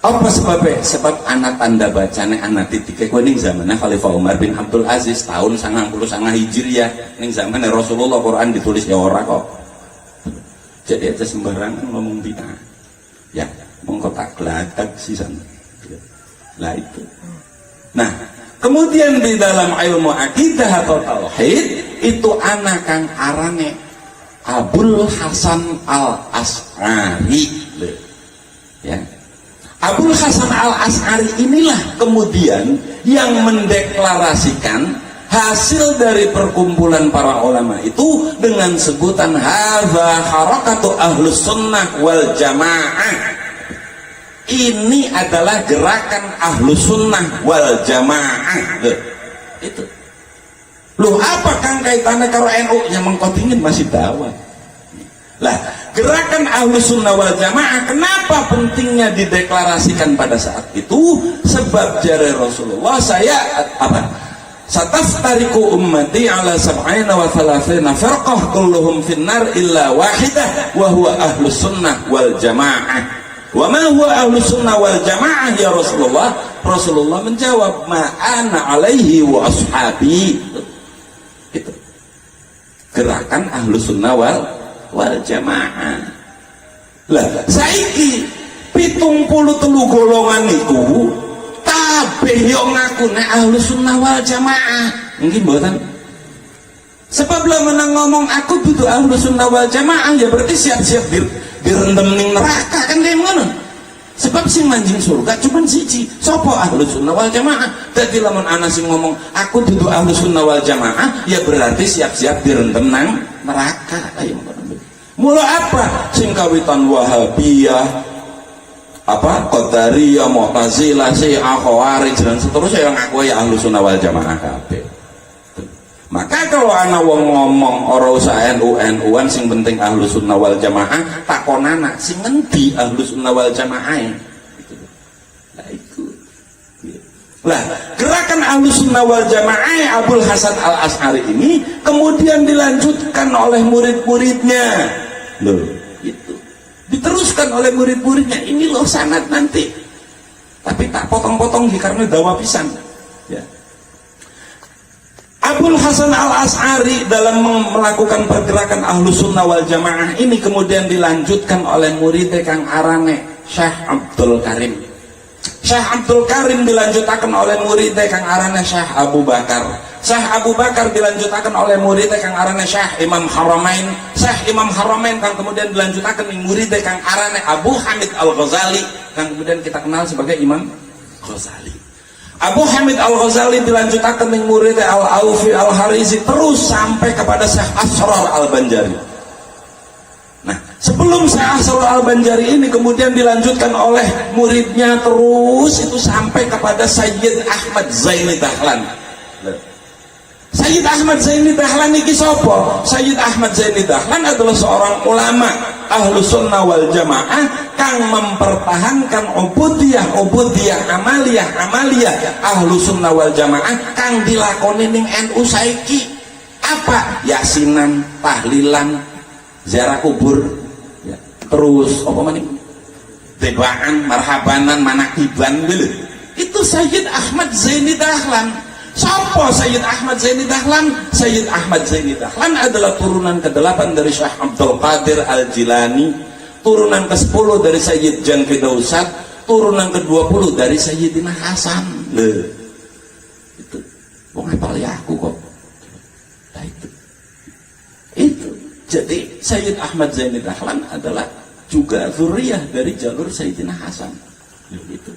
Apa sebabnya? Sebab anak tanda bacane anak titik kowe ning zamane Khalifah Umar bin Abdul Aziz tahun 99 Hijriah, ning zamane Rasulullah Quran ditulis ya ora kok. Jadi aja sembarangan ngomong bid'ah. Ya, mongko tak geladak sih sana. Lah itu. Nah, kemudian di dalam ilmu akidah atau tauhid itu anak kang arane Abul Hasan Al-Asy'ari. Ya. Abul Hasan Al-Asy'ari inilah kemudian yang mendeklarasikan hasil dari perkumpulan para ulama itu dengan sebutan hadza harakatu ahlus sunnah wal jamaah. Ini adalah gerakan ahlus sunnah wal jamaah. Itu. Loh apa kang kaitannya karo NU yang mengkotingin masih dakwah. Lah, gerakan ahlus sunnah wal jamaah kenapa pentingnya dideklarasikan pada saat itu? Sebab jare Rasulullah saya apa? Sataftariku ummati ala sab'ina wa thalathina firqah kulluhum finnar illa wahidah wa huwa ahlus sunnah wal jamaah. Wa ma huwa ahlus sunnah wal jamaah ya Rasulullah? Rasulullah menjawab ma ana alaihi wa ashabi. Itu gerakan ahlus sunnah wal jamaah. Lah saiki 73 golongan niku kabeh yo ngaku nek ahlus sunnah wal jamaah. Mungkin mboten. Sebab lah menang ngomong aku dudu ahlus sunnah wal jamaah ya berarti siap-siap direndam ning neraka kan dia ngono. Sebab sing manjing surga cuman siji, sapa ahlus sunnah wal jamaah. Dadi lamun ana sing ngomong aku dudu ahlus sunnah wal jamaah ya berarti siap-siap direndam nang neraka. Ayo mula apa? Sing kawitan Wahabiyah apa Qadariyah, Mu'tazilah, Syiah, Khawarij dan seterusnya yang ngaku ya ahlus sunnah wal jamaah kabeh. Maka kalau ana wong ngomong ora usah NU-NU-an sing penting ahlus sunnah wal jamaah, takonana sing ngendi ahlus sunnah wal jamaah. Lah itu. Lah, gerakan ahlus sunnah wal jamaah Abul Hasan Al-Asy'ari ini kemudian dilanjutkan oleh murid-muridnya. Loh, itu diteruskan oleh murid-muridnya. Ini loh sanad nanti, tapi tak potong-potong karena dawa pisan ya. Abul Hasan Al-Asy'ari dalam melakukan pergerakan ahlus sunnah wal jamaah ini kemudian dilanjutkan oleh muridnya kang arane Syekh Abdul Karim. Syekh Abdul Karim dilanjutkan oleh muridnya kang arane Syekh Abu Bakar. Syekh Abu Bakar dilanjutkan oleh muridnya kang arane Syekh Imam Haramain. Syekh Imam Haramain kang kemudian dilanjutkan muridnya kang arane Abu Hamid Al-Ghazali, kang kemudian kita kenal sebagai Imam Ghazali. Abu Hamid Al-Ghazali dilanjutkan muridnya Al-Aufi Al-Harizi terus sampai kepada Syekh Asrar Al-Banjari. Nah, sebelum Syekh Asror Al-Banjari ini kemudian dilanjutkan oleh muridnya terus itu sampai kepada Sayyid Ahmad Zaini Dahlan. Sayyid Ahmad Zaini Dahlan iki sapa? Sayyid Ahmad Zaini Dahlan adalah seorang ulama Ahlus Sunnah wal Jamaah kang mempertahankan ubudiyah amaliyah Ahlus Sunnah wal Jamaah kang dilakoni ning NU saiki. Apa? Yasinan, tahlilan, ziarah kubur, ya. Terus apa maning? Debaan, marhabanan, manakiban gitu. Itu Sayyid Ahmad Zaini Dahlan. Siapa Sayyid Ahmad Zaini Dahlan? Sayyid Ahmad Zaini Dahlan adalah turunan ke-8 dari Syekh Abdul Qadir Al-Jilani, turunan ke-10 dari Sayyid Jan Kedausat, turunan ke-20 dari Sayyidina Hasan. Itu wong hafal ya aku kok. Nah, itu. Jadi Sayyid Ahmad Zaini Dahlan adalah juga zuriyah dari jalur Sayyidina Hasan. Itu.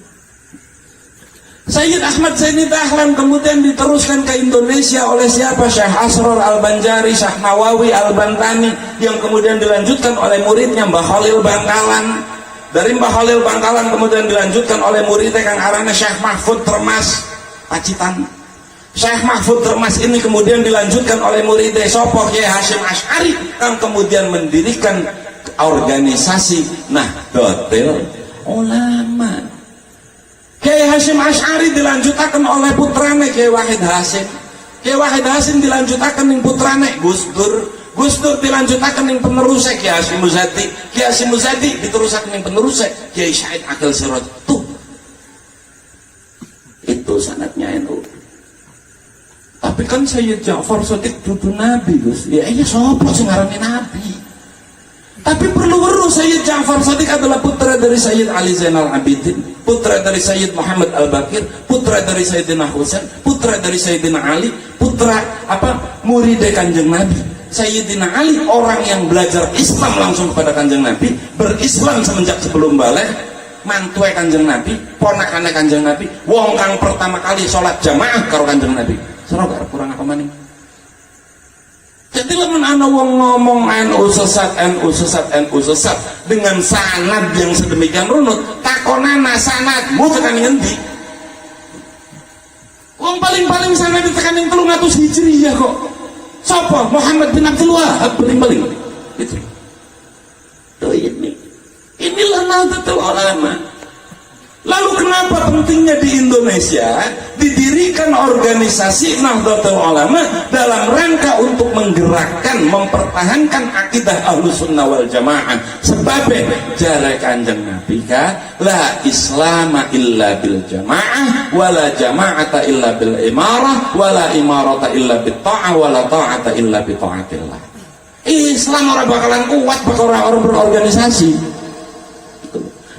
Sayyid Ahmad Zaini Dahlan kemudian diteruskan ke Indonesia oleh siapa? Syekh Asror Al-Banjari, Syekh Nawawi Al-Bantani, yang kemudian dilanjutkan oleh muridnya Mbah Khalil Bangkalan. Dari Mbah Khalil Bangkalan kemudian dilanjutkan oleh muridnya kang arane Syekh Mahfud Termas Pacitan. Syekh Mahfud Termas ini kemudian dilanjutkan oleh muridnya sapa? Kiai Hasyim Asy'ari, yang kemudian mendirikan organisasi Nahdlatul Ulama. Kiai Hasyim Asy'ari dilanjutakan oleh putrane Kiai Wahid Hasyim. Kiai Wahid Hasyim dilanjutakan ning putrane Gus Dur. Gus Dur dilanjutakan ning penerusnya Kiai Hasyim Muzadi. Kiai Hasyim Muzadi diterusaken ning penerusnya Kiai Said Akil Siraj. Tuh. Itu sanadnya NU. Tapi kan Sayyid Ja'far Shadiq dudu nabi, Gus. Ya iya sapa sing ngarani nabi? Tapi perlu weruh Sayyid Ja'far Shadiq adalah putra dari Sayyid Ali Zainal Abidin, putra dari Sayyid Muhammad Al-Baqir, putra dari Sayyidina Husain, putra dari Sayyidina Ali, putra murid Kanjeng Nabi. Sayyidina Ali orang yang belajar Islam langsung kepada Kanjeng Nabi, berislam semenjak sebelum balik, mantuwe Kanjeng Nabi, ponakane Kanjeng Nabi, wong kang pertama kali sholat jamaah karo Kanjeng Nabi. Serok kurang apa maning? Jadi lamun ana wong ngomong NU sesat dengan sanad yang sedemikian runut, takonana sanadmu tekan ngendi? Wong paling sanad ditekan ning 300 Hijriyah kok. Sapa? Muhammad bin Abdul Wahab paling. Itu. Tuh ini. Inilah Nahdlatul Ulama. Lalu kenapa pentingnya di Indonesia didirikan organisasi Nahdlatul Ulama dalam rangka untuk menggerakkan, mempertahankan akidah Ahlus Sunnah wal Jamaah? Sebabnya jare Kanjeng Nabi ka la islama illa bil jamaah wala jama'ata illa bil imarah wala imarata illa bit ta'ah wala ta'ata illa bi ta'atillah. Islam ora bakalan kuat bakal orang berorganisasi.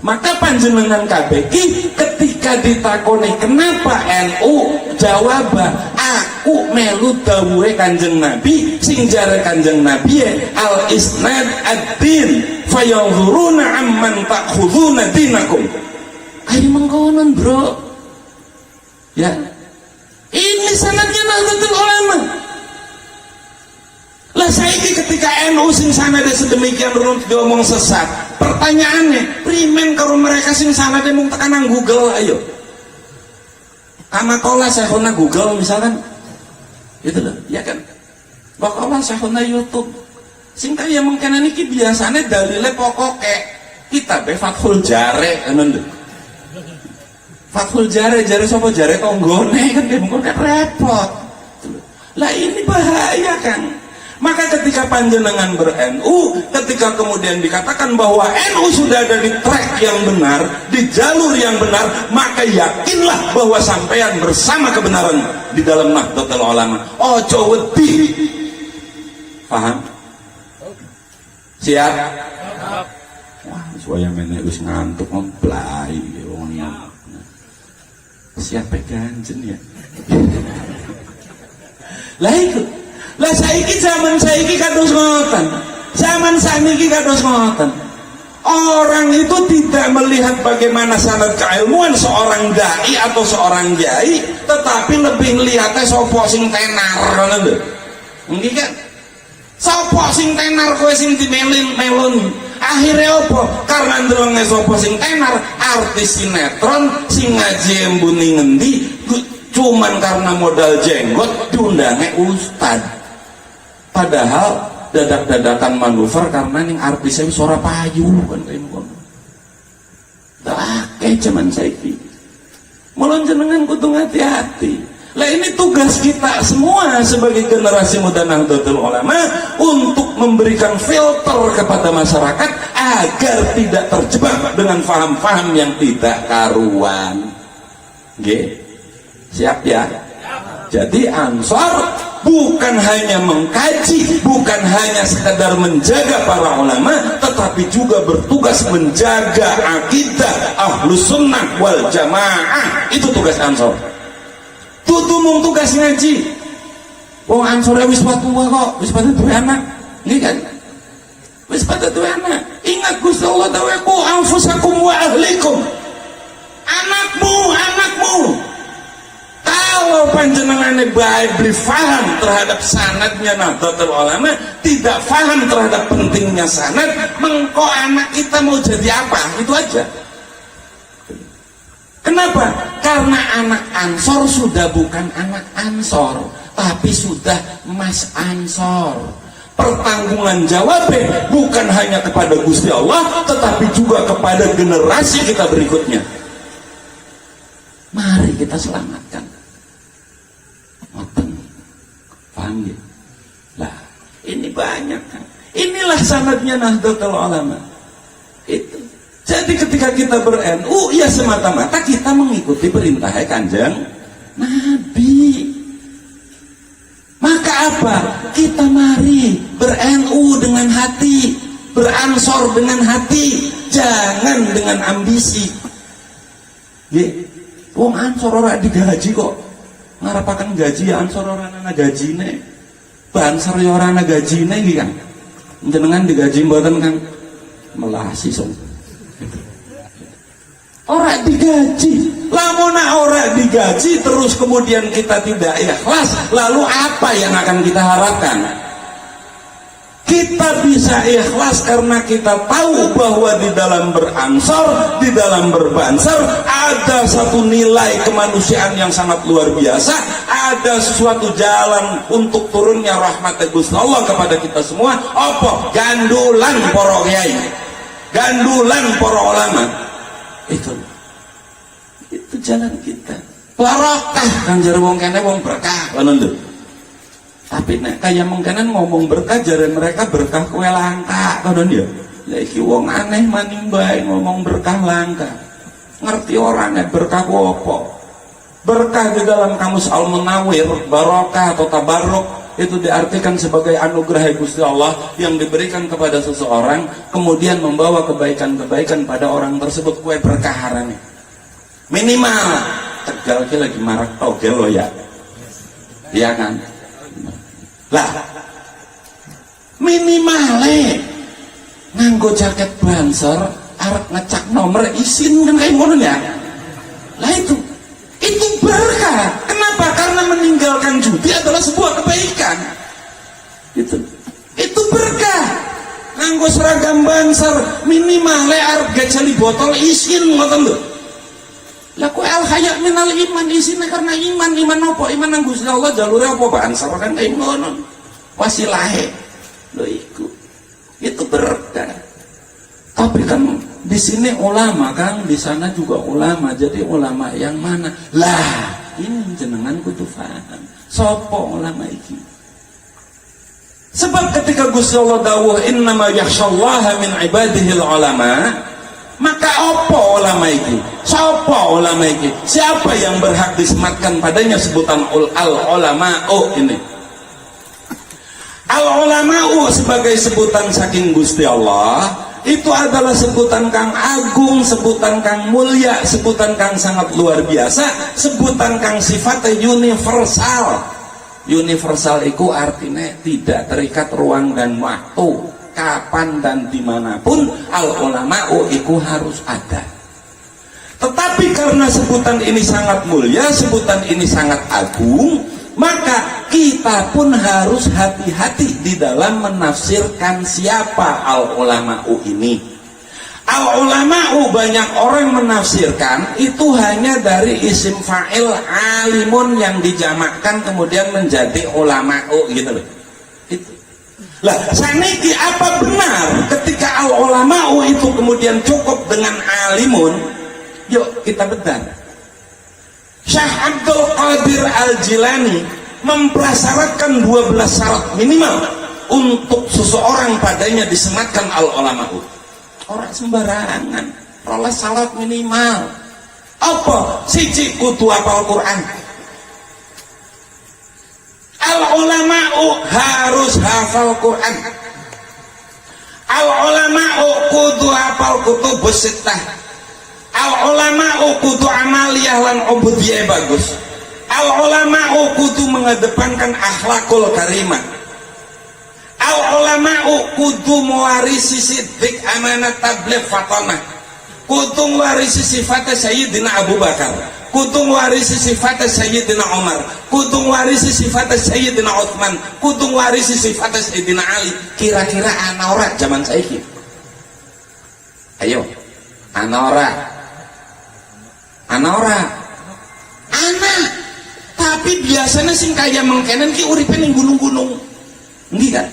Maka panjenengan KBK ketika ditakoni kenapa NU, jawab aku melu dawuhe Kanjeng Nabi sing jare Kanjeng Nabi al isnad ad-din fayanzuruna amman ta'khuduna dinakum. Ayo mengkonon bro ya, ini sanadnya Nahdlatul Ulama. Lah saiki ketika NU sing sanade sedemikian runut diomong sesat, pertanyaannya primen karo mereka sing sanade mung tekan nang Google ayo. Kamakola sehona Google misalkan. Gitu loh, ya kan? Bakola sehona YouTube. Sing kaya mungkin niki biasane dalile pokoke kitabe Fathul Jare ngono lho. Fathul Jare sapa jare tanggane kan mungkin repot. Lah ini bahaya kan. Maka ketika panjenengan ber-NU, ketika kemudian dikatakan bahwa NU sudah ada di track yang benar, di jalur yang benar, maka yakinlah bahwa sampean bersama kebenaran di dalam Nahdlatul Ulama. Ojo wedi. Paham? Siap? Wah, suaya menek wis ngantuk ngeblai wong. Siap ganjen ya. Lah itu. Lah saiki zaman saiki kados ngoten. Zaman saniki kados ngoten. Orang itu tidak melihat bagaimana sanad keilmuan seorang dai atau seorang kiai, tetapi lebih melihatnya sapa sing tenar ngono lho. Nggih kan? Sapa sing tenar kowe sing dimelon akhirnya apa? Karena ndelenge sapa sing tenar artis sinetron sing ngaji embuni ngendi cuman karena modal jenggot diundange ustad, padahal dadak-dadakan manuver karena ning artisnya suara payu kan kayak ngono. Dah cuman saiki mulon jenengan kudu hati-hati. Lah ini tugas kita semua sebagai generasi muda Nahdlatul Ulama untuk memberikan filter kepada masyarakat agar tidak terjebak dengan faham-faham yang tidak karuan. Nggih. Siap ya? Jadi Ansor bukan hanya mengkaji, bukan hanya sekadar menjaga para ulama, tetapi juga bertugas menjaga akidah Ahlus Sunnah wal Jamaah. Itu tugas Ansor. Tutu mung tugas ngaji. Wong Ansor wis tua kok, wis pada duwe anak. Nggih kan? Wis pada duwe anak. Ingat Gusti Allah dawuh ku anfusakum wa ahlikum. Anakmu. Kalau panjenengane baik beri faham terhadap sanadnya Nahdlatul Ulama, tidak faham terhadap pentingnya sanad, mengko anak kita mau jadi apa? Itu aja. Kenapa? Karena anak Ansor sudah bukan anak Ansor, tapi sudah Mas Ansor. Pertanggungan jawabnya bukan hanya kepada Gusti Allah, tetapi juga kepada generasi kita berikutnya. Mari kita selamatkan. Paham ya? Lah, ini banyak kan. Inilah sanadnya Nahdlatul Ulama. Itu. Jadi ketika kita ber-NU ya semata-mata kita mengikuti perintah Kanjeng Nabi. Maka apa? Kita mari ber-NU dengan hati, beransor dengan hati, jangan dengan ambisi. Nggih, wong ansor ora digaji kok. Ngarapaken gaji ya ansor ora ana gajine. Bansor ya ora ana gajine iki Kang. Jenengan digaji mboten Kang? Melasi song. Orang digaji, lamun orang digaji terus kemudian kita tidak ikhlas, lalu apa yang akan kita harapkan? Kita bisa ikhlas karena kita tahu bahwa di dalam beransor, di dalam berbansar ada satu nilai kemanusiaan yang sangat luar biasa, ada sesuatu jalan untuk turunnya rahmat Gusti Allah kepada kita semua. Apa? Gandulan para kiai, gandulan para ulama. Itu jalan kita. Barokah kan jar wong kene wong berkah ngono lho. Tapi nek kaya mengkenan ngomong berkah jare mereka berkah kowe langka ngono ya. Lah iki wong aneh maning bae ngomong berkah langka. Ngerti ora nek berkah ku apa? Berkah di dalam kamus Al-Munawwir, barokah atau tabarruk itu diartikan sebagai anugerah Gusti Allah yang diberikan kepada seseorang kemudian membawa kebaikan-kebaikan pada orang tersebut. Kue berkaharane minimal Tegal ki lagi marak togel lo ya, iya kan? Lah minimal nganggo jaket banser arep ngecak nomor isin kan kayak ngono ya. Lah itu berkah. Kenapa? Karena meninggalkan judi adalah sebuah kebaikan. Itu berkah. Nganggo seragam banser minimal arep gajali botol isin ngoten lho. Lah kok al haya minal iman isine karena iman apa? Iman nang Gusti Allah jalure apa banser kan kayak ngono. Wasilahe. Lho iku. Itu berkah. Tapi kan di sini ulama kan, di sana juga ulama. Jadi ulama yang mana? Lah, ini jenengan kudu paham. Sopo ulama iki? Sebab ketika Gusti Allah dawuh innama yakhsyallaha min ibadihi ulama, maka apa ulama iki? Sopo ulama iki? Siapa yang berhak disematkan padanya sebutan al-ulama? Oh ini. Al-ulama sebagai sebutan saking Gusti Allah itu adalah sebutan kang agung, sebutan kang mulia, sebutan kang sangat luar biasa, sebutan kang sifatnya universal. Universal itu artinya tidak terikat ruang dan waktu, kapan dan dimanapun al-ulama'u itu harus ada. Tetapi karena sebutan ini sangat mulia, sebutan ini sangat agung, maka kita pun harus hati-hati di dalam menafsirkan siapa al-ulama'u ini. Al-ulama'u banyak orang menafsirkan itu hanya dari isim fa'il alimun yang dijamakkan kemudian menjadi ulama'u gitu loh. Itu. Lah, saniki apa benar ketika al-ulama'u itu kemudian cukup dengan alimun? Yuk kita bedah. Syekh Abdul Qadir Al-Jilani memprasyaratkan 12 syarat minimal untuk seseorang padanya disematkan al-ulama'u. Orang sembarangan, 12 syarat minimal. Apa? Siji kudu hafal Quran. Al-ulama'u harus hafal Quran. Al-ulama'u kudu hafal kutubus sittah. Al-ulama'u kudu amaliyah lan ubudiyah bagus. Al-ulama'u kudu mengedepankan akhlakul karimah. Al-ulama'u kudu mewarisi siddiq amanat tabligh fatanah. Kudu mewarisi sifatnya Sayyidina Abu Bakar. Kudu mewarisi sifatnya Sayyidina Umar. Kudu mewarisi sifatnya Sayyidina Utsman. Kudu mewarisi sifatnya Sayyidina Ali. Kira-kira ana ora zaman saiki? Ayo. Ana ora? Ana. Tapi biasanya sing kaya mengkenen ki uripe ning gunung-gunung. Nggih kan?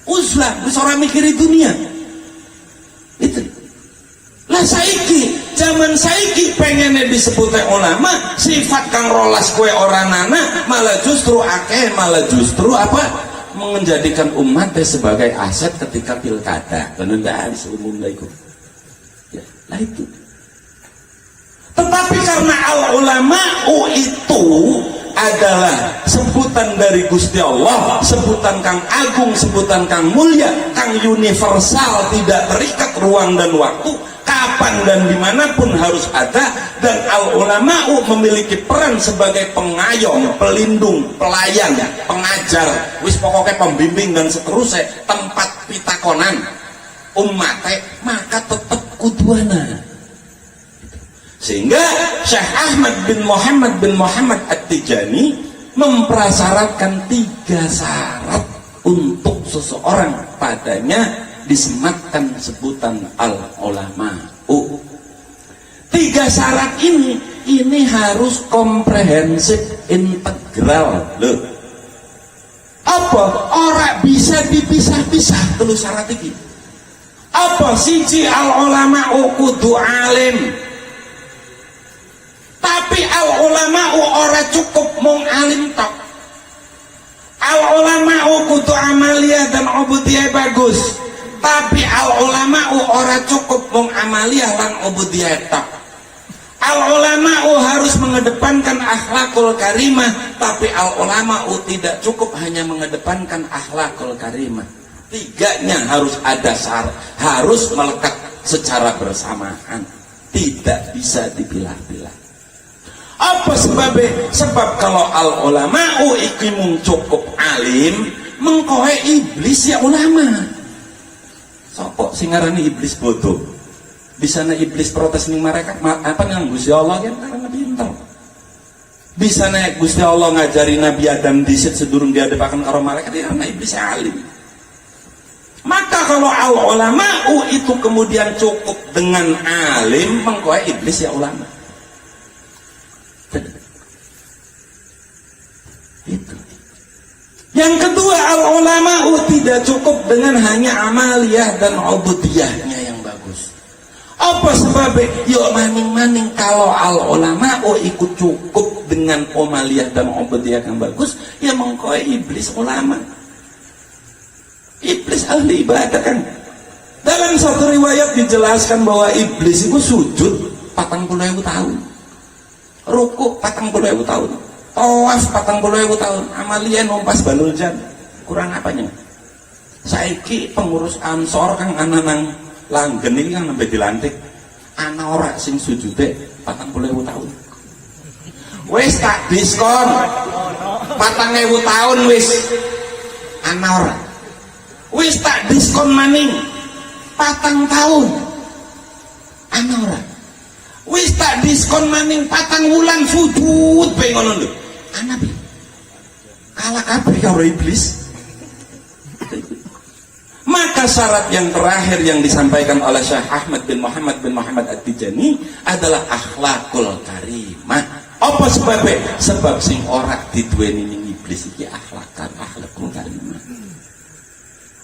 Uzlah, wis ora mikiri dunia. Itu. Lah saiki, zaman saiki pengennya disebut ulama, sifat kang rolas kue orang nana, malah justru akeh, malah justru apa? Menjadikan umatnya sebagai aset ketika pilkada. Penundaan seumum itu. Ya, lah itu. Tetapi karena al-ulama'u itu adalah sebutan dari Gusti Allah, sebutan kang agung, sebutan kang mulia, kang universal, tidak terikat ruang dan waktu, kapan dan dimanapun harus ada. Dan al-ulama'u memiliki peran sebagai pengayom, pelindung, pelayan, pengajar, wis pokoknya pembimbing dan seterusnya, tempat pitakonan umatnya, maka tetap kuduana. Sehingga Syekh Ahmad bin Muhammad At-Tijani memprasyaratkan 3 syarat untuk seseorang padanya disematkan sebutan al-ulama'u. 3 syarat ini harus komprehensif, integral loh. Apa? Ora bisa dipisah-pisah 3 syarat ini. Apa? Siji al-ulama'u kudu alim. Tapi al-ulama'u ora cukup mung alim tok. Al-ulama'u kudu amaliyah dan ubudiyah bagus. Tapi al-ulama'u ora cukup mung amaliyah lan ubudiyah tok. Al-ulama'u harus mengedepankan akhlakul karimah, tapi al-ulama'u tidak cukup hanya mengedepankan akhlakul karimah. 3-nya harus ada syarat, harus melekat secara bersamaan, tidak bisa dipilah-pilah. Apa sebabnya? Sebab kalau al-ulama'u iki mung cukup alim, mengkohe iblis ya ulama. Sopok sing ngarani iblis bodoh. Bisana iblis protes ning mereka apa nang Gusti Allah kan karena pinter. Bisana Gusti Allah ngajari Nabi Adam disit sedurung diadepaken karo malaikat karena iblis alim. Maka kalau al-ulama'u itu kemudian cukup dengan alim, mengkohe iblis ya ulama. Itu. Yang kedua, al-ulama'u tidak cukup dengan hanya amaliyah dan ubudiyahnya yang bagus. Apa sebabnya? Yuk maning-maning kalau al-ulama'u ikut cukup dengan amaliyah dan ubudiyah yang bagus, ya mengkoe iblis ulama. Iblis ahli ibadah kan. Dalam satu riwayat dijelaskan bahwa iblis itu sujud 40.000 tahun. Rukuk 40.000 tahun. Tawaf 40.000 tahun. Amalia numpas balul jan. Kurang apanya? Saiki pengurus Ansor kang ana nang Langgen ini kan sampai dilantik. Ana ora sing sujude 40.000 tahun. Wis tak diskon. 4.000 tahun wis. Ana ora. Wis tak diskon maning 4 tahun. Ana ora. Wis tak diskon maning 4 wulan sujud pe ngono lho. Ana pi. kalah kabeh karo iblis. Maka syarat yang terakhir yang disampaikan oleh Syekh Ahmad bin Muhammad At-Tijani adalah akhlakul karimah. Apa sebabnya? Sebab sing ora diduweni ning iblis iki akhlakul karimah.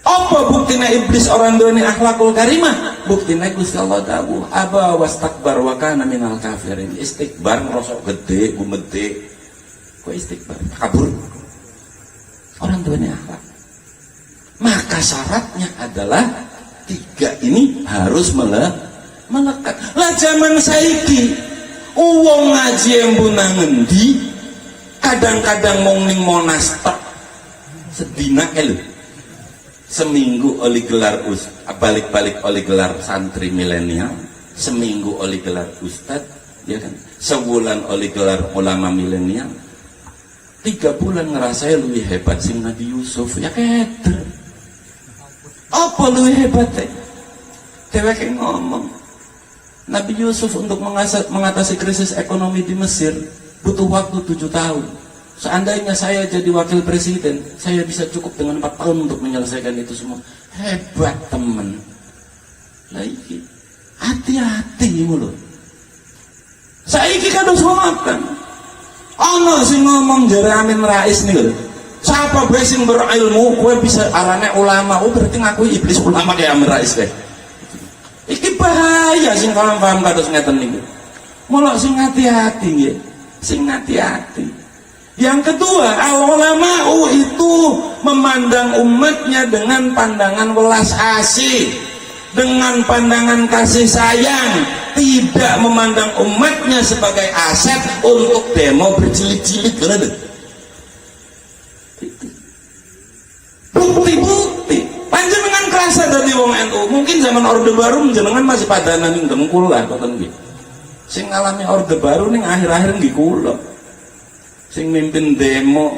Apa buktinya iblis orang duweni akhlakul karimah? Buktinya Gusti Allah dawuh, aba wastakbar wa kana minal kafirin. Istikbar ngrosok gede, gumedhe. Kok istikbar? Kabur. Orang duweni akhlak. Maka syaratnya adalah tiga ini harus melekat. Lah zaman saiki wong ngaji embuna ngendi kadang-kadang mung ning Monas tok sedina lho. Seminggu oli gelar balik-balik oli gelar santri milenial, seminggu oli gelar ustad, ya kan? Sebulan oli gelar ulama milenial. 3 bulan ngerasa lebih hebat sing Nabi Yusuf, ya keter. Apa lebih hebat teh? Dheweke ngomong, Nabi Yusuf untuk mengatasi krisis ekonomi di Mesir butuh waktu 7 tahun. Seandainya saya jadi wakil presiden, saya bisa cukup dengan 4 tahun untuk menyelesaikan itu semua. Hebat temen. Lagi hati-hati mulu. Saiki kan harus ngoten. Ana sing ngomong jare Amin Rais nih lho. Siapa bae sing berilmu, kowe bisa arane ulama. Oh berarti ngaku iblis ulama kayak Amin Rais deh. Iki bahaya sing paham kados ngeten niku. Mula sing hati-hati nggih. Sing hati-hati. Yang kedua, al-ulama itu memandang umatnya dengan pandangan welas asih, dengan pandangan kasih sayang, tidak memandang umatnya sebagai aset untuk demo berjilid-jilid. Bukti-bukti panjenengan kerasa dari wong NU. Mungkin zaman Orde Baru jenengan masih padanan ning Dengkul lah koten nggih. Sing ngalami Orde Baru ning akhir-akhir nggih kula. Sing mimpin demo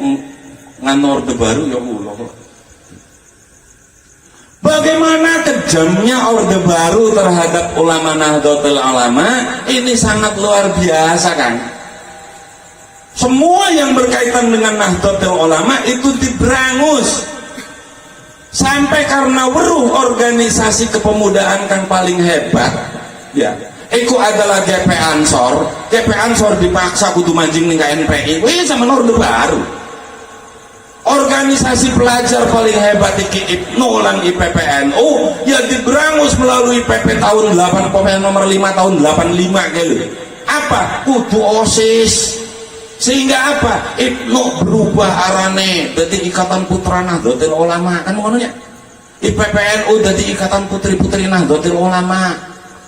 ngan Orde Baru ya kula kok. Bagaimana kejamnya Orde Baru terhadap ulama Nahdlatul Ulama ini sangat luar biasa kan. Semua yang berkaitan dengan Nahdlatul Ulama itu diberangus. Sampai karena weruh organisasi kepemudaan kang paling hebat ya iku adalah GP Ansor. GP Ansor dipaksa kudu manjing ning KNPI. Wih zaman Orde Baru. Organisasi pelajar paling hebat iki IPNU lan IPPNU ya diberangus melalui PP tahun 8 nomor 5 tahun 85 gitu. Apa? Kudu OSIS. Sehingga apa? IPNU berubah arane dadi Ikatan Putra Nahdlatul Ulama kan ngono ya. IPPNU dadi Ikatan Putri-Putri Nahdlatul Ulama.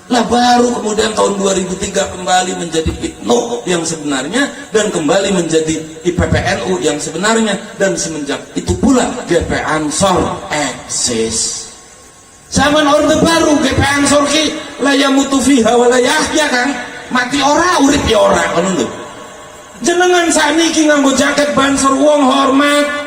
Lah baru kemudian tahun 2003 kembali menjadi IPNU yang sebenarnya dan kembali menjadi IPPNU yang sebenarnya, dan semenjak itu pula GP Ansor eksis. Zaman Orde Baru GP Ansor ki la yamutu fiha wa la yahya kan, mati ora urip ya ora ngono lho. Jenengan saniki nganggo jaket Bansor wong hormat.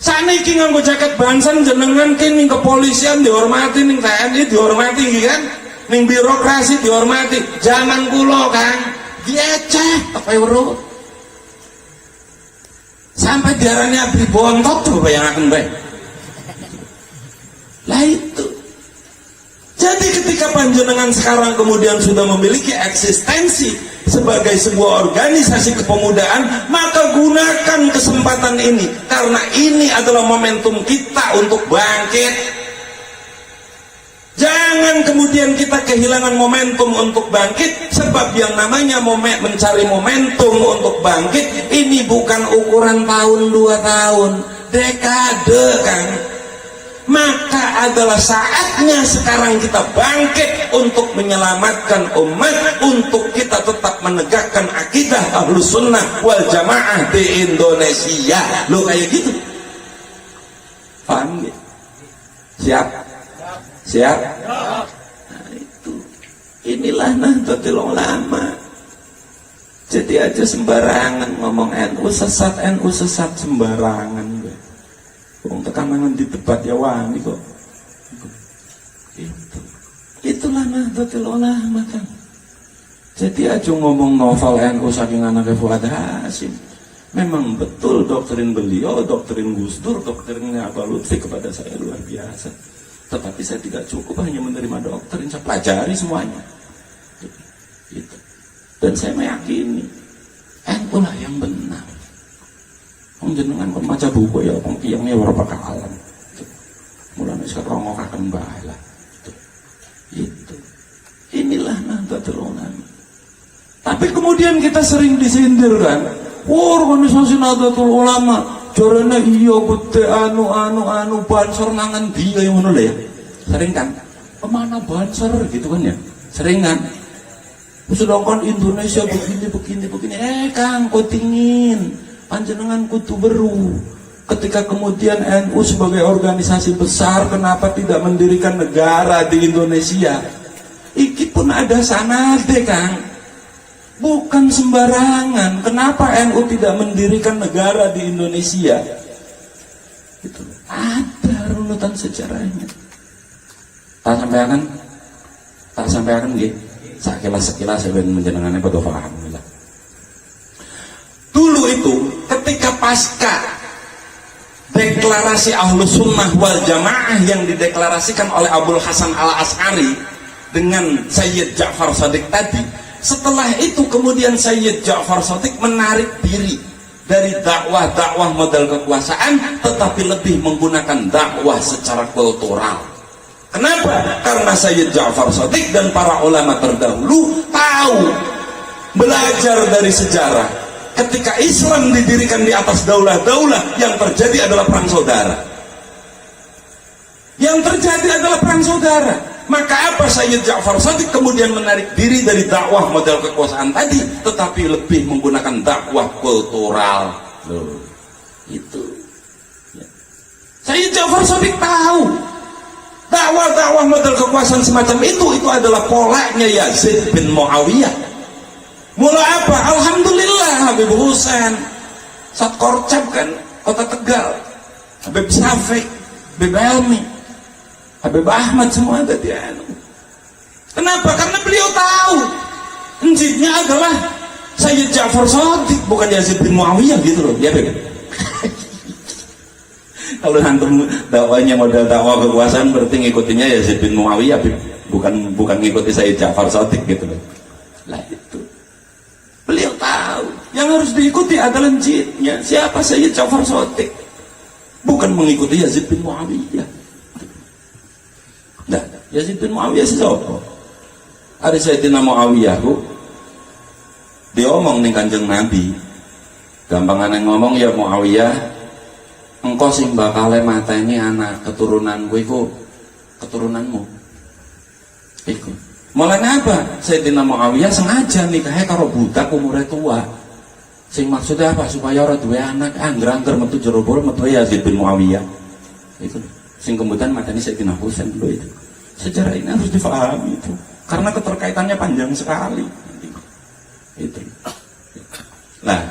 Saniki nganggo jaket Bansen jenengan ki ning kepolisian dihormati, ning TNI dihormati kan, ning birokrasi dihormati. Zaman kula kan dieceh apa weruh. Sampai diarani abri bontot coba bayangaken bae. Lah itu. Jadi ketika panjenengan sekarang kemudian sudah memiliki eksistensi sebagai sebuah organisasi kepemudaan, maka gunakan kesempatan ini, karena ini adalah momentum kita untuk bangkit. Jangan kemudian kita kehilangan momentum untuk bangkit, sebab yang namanya mencari momentum untuk bangkit ini bukan ukuran tahun 2 tahun, dekade kan. Maka adalah saatnya sekarang kita bangkit untuk menyelamatkan umat, untuk kita tetap menegakkan akidah Ahlus Sunnah wal Jamaah di Indonesia. Lo kayak gitu, paham ya? Siap? Siap? Nah, itu inilah Nahdlatul Ulama. Jadi aja sembarangan ngomong NU sesat sembarangan. Wong tekanan di debat ya wani kok. Itulah Nahdlatul Ulama kan. Jadi aja ngomong novel NU saking anake Fuad Hasim. Memang betul doktrin beliau, doktrin Gus Dur, doktrinnya Abah Lutfi kepada saya luar biasa. Tetapi saya tidak cukup hanya menerima doktrin, saya pelajari semuanya. Gitu. Dan saya meyakini NU lah yang benar. Jenengan kon maca buku ya pengkiyangnya berapa kalan. Mulane sekarang ngokaken bae lah. Itu. Inilah Nahdlatul Ulama. Tapi kemudian kita sering disindir kan. Organisasi Nahdlatul Ulama jarene iya gede anu bansor nangan dia yang ngono ya. Sering kan? Kemana bansor gitu kan ya? Sering kan? Sedangkan Indonesia begini. Kang, kau tingin panjenengan kudu beru. Ketika kemudian NU sebagai organisasi besar, kenapa tidak mendirikan negara di Indonesia? Iki pun ada sanade, Kang. Bukan sembarangan. Kenapa NU tidak mendirikan negara di Indonesia? Itu ada runutan sejarahnya. Tak sampaikan gitu. Sekilas saya menjenengannya pada paham lah. Dulu itu ketika pasca deklarasi Ahlus Sunnah wal Jamaah yang dideklarasikan oleh Abul Hasan al Asy'ari dengan Sayyid Ja'far Shadiq tadi, setelah itu kemudian Sayyid Ja'far Shadiq menarik diri dari dakwah model kekuasaan, tetapi lebih menggunakan dakwah secara kultural. Kenapa? Karena Sayyid Ja'far Shadiq dan para ulama terdahulu tahu, belajar dari sejarah. Ketika Islam didirikan di atas daulah-daulah, yang terjadi adalah perang saudara. Maka apa? Sayyid Ja'far Shadiq kemudian menarik diri dari dakwah model kekuasaan tadi, tetapi lebih menggunakan dakwah kultural. Loh, itu. Ya. Sayyid Ja'far Shadiq tahu dakwah model kekuasaan semacam itu adalah polanya Yazid bin Muawiyah. Mula apa? Alhamdulillah Habib Husain, Satkorcap kan, Kota Tegal, Habib Syafiq, Habib Helmi, Habib Ahmad, semua ada di NU. Kenapa? Karena beliau tahu njitnya adalah Sayyid Ja'far Shadiq, bukan Yazid bin Muawiyah gitu loh. Ya Beb. Kalau antum dakwanya model dakwah kekuasaan berarti ngikutinya Yazid bin Muawiyah, bukan ngikuti Sayyid Ja'far Shadiq gitu loh. Lah itu. Beliau tahu yang harus diikuti adalah jihadnya. Siapa Sayyid Ja'far Shadiq? Bukan mengikuti Yazid bin Muawiyah. Nah, Yazid bin Muawiyah siapa? Ada Sayyidina Muawiyah ku. Dia ngomong ning Kanjeng Nabi. Gampangane ngomong ya Muawiyah, engkau sing bakal mateni anak keturunanku iku keturunanmu iku. Mulane apa? Sayyidina Muawiyah sengaja nikahnya karo budak umure tua. Sing maksudnya apa? Supaya ora duwe anak angger-angger metu jero bol metu Yazid bin Muawiyah. Itu sing kemudian mateni Sayyidina Husain dulu itu. Sejarah ini harus difahami itu. Karena keterkaitannya panjang sekali. Itu. Nah,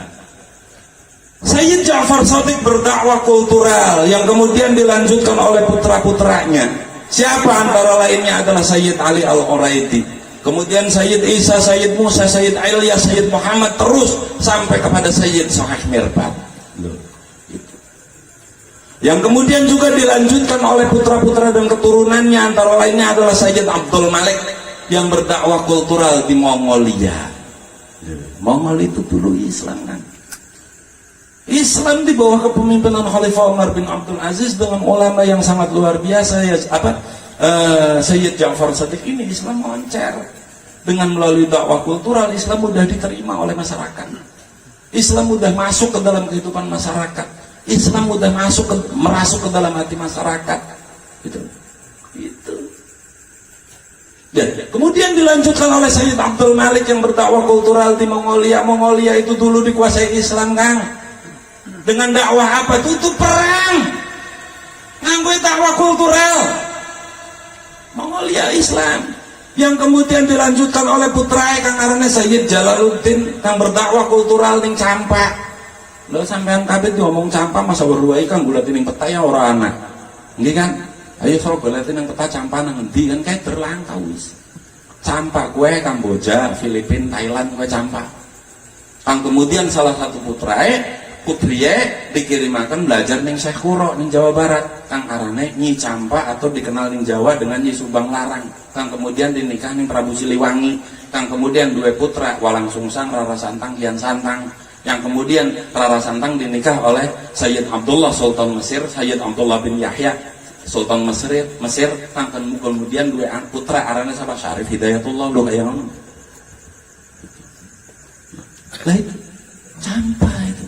Sayyid Ja'far Shadiq berdakwah kultural yang kemudian dilanjutkan oleh putra-putranya. Siapa antara lainnya adalah Sayyid Ali Al-Quraidi, kemudian Sayyid Isa, Sayyid Musa, Sayyid Ilyas, Sayyid Muhammad, terus sampai kepada Sayyid Sahih Mirbad. Yang kemudian juga dilanjutkan oleh putra-putra dan keturunannya, antara lainnya adalah Sayyid Abdul Malik yang berdakwah kultural di Mongolia. Mongol itu dulu Islam kan. Islam di bawah kepemimpinan Khalifah Umar bin Abdul Aziz dengan ulama yang sangat luar biasa ya, Sayyid Ja'far Shadiq ini Islam moncer. Dengan melalui dakwah kultural, Islam mudah diterima oleh masyarakat. Islam mudah masuk ke dalam kehidupan masyarakat. Islam mudah merasuk ke dalam hati masyarakat. Itu. Dan kemudian dilanjutkan oleh Sayyid Abdul Malik yang berdakwah kultural di Mongolia. Mongolia itu dulu dikuasai Islam, Kang. Dengan dakwah apa? Itu perang. Nganggo dakwah kultural. Mongolia Islam. Yang kemudian dilanjutkan oleh putra Kang arane Sayyid Jalaluddin yang berdakwah kultural ning Campak. Lho sampean kabeh ngomong Campak masa weruhe Kang golek ning peta ya ora ana. Nggih kan? Ayo soro golek ning peta Campak nang endi kan kae terlangkau wis. Campak kowe Kamboja, Filipina, Thailand kowe Campak. Kang kemudian salah satu putrae putriye dikirimakan belajar ning Syekh Kuro ning Jawa Barat kang arane Nyi Campa atau dikenal ning Jawa dengan Nyi Subang Larang, kang kemudian dinikah ning Prabu Siliwangi, kang kemudian dua putra Walang Sungsang, Rara Santang, Kian Santang, yang kemudian Rara Santang dinikah oleh Sayyid Abdullah Sultan Mesir, Sayyid Abdullah bin Yahya Sultan Mesir, kang kemudian dua putra arane sapa Syarif Hidayatullah lo kayak ngono. Lah itu Campa itu.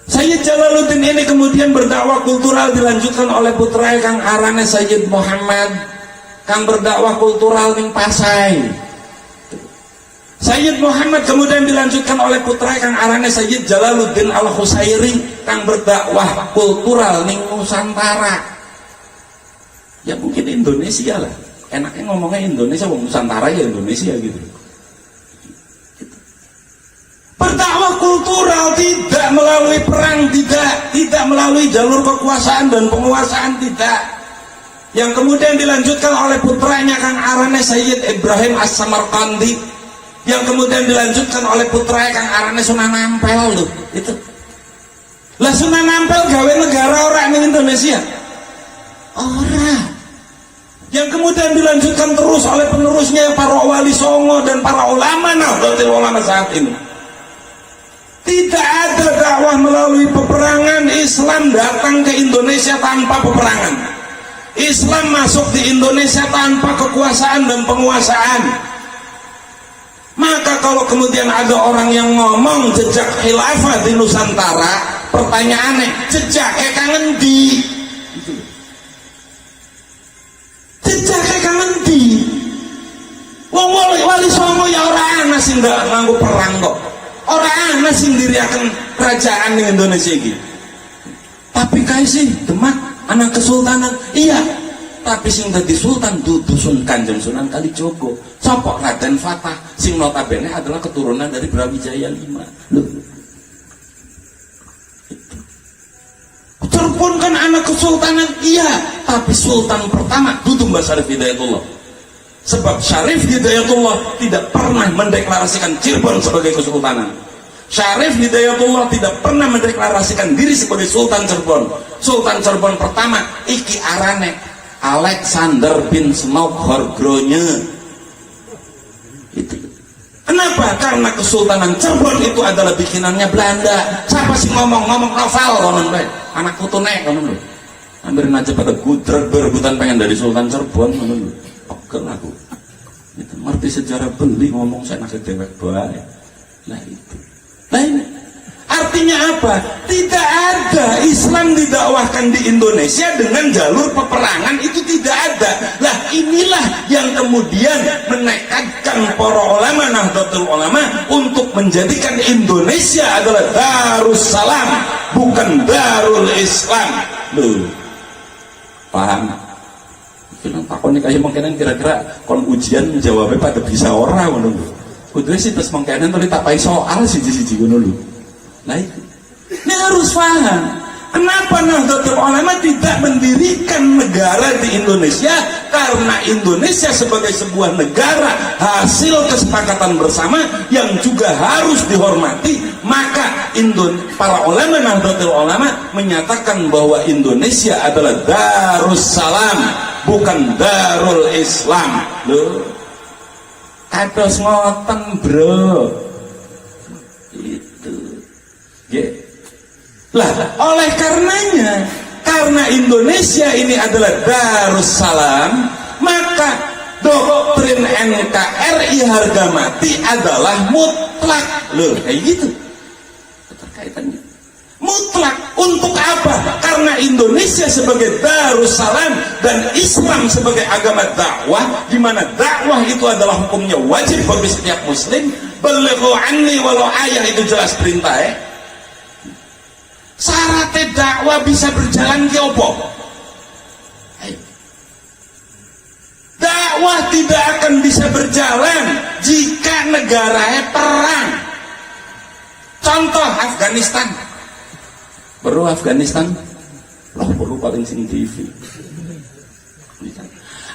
Sayyid Jalaluddin ini kemudian berdakwah kultural dilanjutkan oleh putra kang arane Sayyid Muhammad, kang berdakwah kultural ning Pasai. Sayyid Muhammad kemudian dilanjutkan oleh putra kang arane Sayyid Jalaluddin Al-Husairi, kang berdakwah kultural ning Nusantara. Ya mungkin Indonesia lah. Enaknya ngomongnya Indonesia, wong Nusantara ya Indonesia gitu. Berdakwah kultural tidak melalui perang, tidak melalui jalur kekuasaan dan penguasaan, tidak. Yang kemudian dilanjutkan oleh putranya kang arane Sayyid Ibrahim As-Samarqandi, yang kemudian dilanjutkan oleh putranya kang arane Sunan Ampel loh. Itu. Lah Sunan Ampel gawe negara orang ning Indonesia. Ora. Yang kemudian dilanjutkan terus oleh penerusnya para wali songo dan para ulama Nahdlatul Ulama saat ini. Tidak ada dakwah melalui peperangan. Islam datang ke Indonesia tanpa peperangan. Islam masuk di Indonesia tanpa kekuasaan dan penguasaan. Maka kalau kemudian ada orang yang ngomong jejak khilafah di Nusantara, pertanyaannya jejaknya kangen di jejaknya kangen di wong wali songo ya orang ana sing ndak nganggo perang kok. Orang ana sing ndiriaken kerajaan di Indonesia iki. Tapi kae sih Demak anak kesultanan. Iya. Tapi sing dadi sultan dusun Kanjeng Sunan Kalijogo. Sapa Raden Fatah sing notabene adalah keturunan dari Brawijaya V. Loh. Cirebon kan anak kesultanan. Iya. Tapi sultan pertama dudu Mbah Syarif Hidayatullah. Sebab Syarif Hidayatullah tidak pernah mendeklarasikan Cirebon sebagai kesultanan. Syarif Hidayatullah tidak pernah mendeklarasikan diri sebagai Sultan Cirebon. Sultan Cirebon pertama iki arane Alexander bin Snoughorgrogne. Itu. Kenapa? Karena Kesultanan Cirebon itu adalah bikinannya Belanda. Siapa sih ngomong novel konon bae. Anak putune konon lho. Hampir aja pada gudreg berebutan pengen dari Sultan Cirebon konon lho. Pegel aku itu ngerti sejarah beli ngomong saya nasib dewek baik. Nah itu nah ini artinya apa? Tidak ada Islam didakwahkan di Indonesia dengan jalur peperangan, itu tidak ada. Lah inilah yang kemudian menekadkan para ulama Nahdlatul Ulama untuk menjadikan Indonesia adalah Darussalam bukan Darul Islam. Loh paham? Takoni kayak mungkinan kira-kira kon ujian jawabnya pada bisa orang ngono lho. Kudu sih terus mungkinan tadi tak pai soal siji-siji ngono lho. Nah itu. Ini harus paham. Kenapa Nahdlatul Ulama tidak mendirikan negara di Indonesia? Karena Indonesia sebagai sebuah negara hasil kesepakatan bersama yang juga harus dihormati. Maka para ulama Nahdlatul Ulama menyatakan bahwa Indonesia adalah Darussalam bukan Darul Islam. Loh, kados ngoten bro. Itu yeah. Lah oleh karenanya, karena Indonesia ini adalah Darussalam, maka doktrin NKRI harga mati adalah mutlak. Loh kayak gitu keterkaitannya mutlak. Untuk apa? Karena Indonesia sebagai Darussalam dan Islam sebagai agama dakwah, di mana dakwah itu adalah hukumnya wajib bagi setiap muslim. Balighu anni walau ayah, itu jelas perintah ya. Syaratnya dakwah bisa berjalan ke opo? Dakwah tidak akan bisa berjalan jika negaranya perang. Contoh Afghanistan. Perlu Afghanistan? Loh perlu paling sing TV.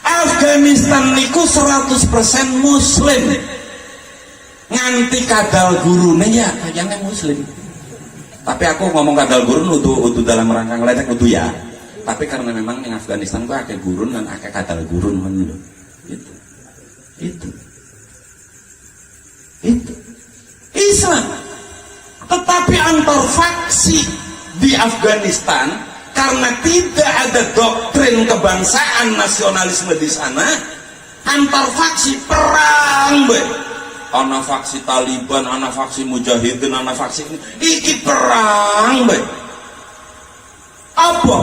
Afghanistan niku 100% muslim. Nganti kadal gurune ya kayaknya muslim. Tapi aku ngomong kadal gurun udah dalam rangka ngeledek udah ya. Tapi karena memang di Afghanistan tuh akeh gurun dan akeh kadal gurun menurut itu Islam. Tetapi antar faksi di Afghanistan karena tidak ada doktrin kebangsaan nasionalisme di sana, antar faksi perang ana faksi Taliban, ana faksi Mujahidin, ana faksi iki perang apa?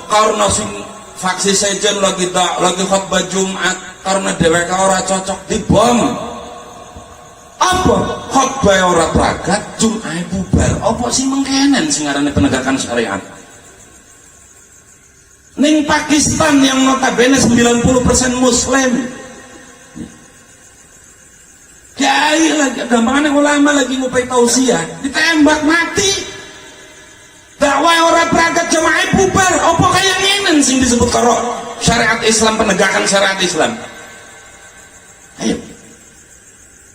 Karena sing faksi sejen lagi khutbah Jumat karena dheweke ora cocok dibom. Apa? Khutbah ora pragat, Jumat bubar. Apa sih mengkenen sing ngarane penegakan syariat? Ning Pakistan yang notabene 90% muslim, kiai lagi gampangannya ulama lagi ngupai tausiah ditembak mati, dakwah orang berangkat jamaah bubar. Apa kayak ngenen sing disebut karo syariat Islam, penegakan syariat Islam? Ayo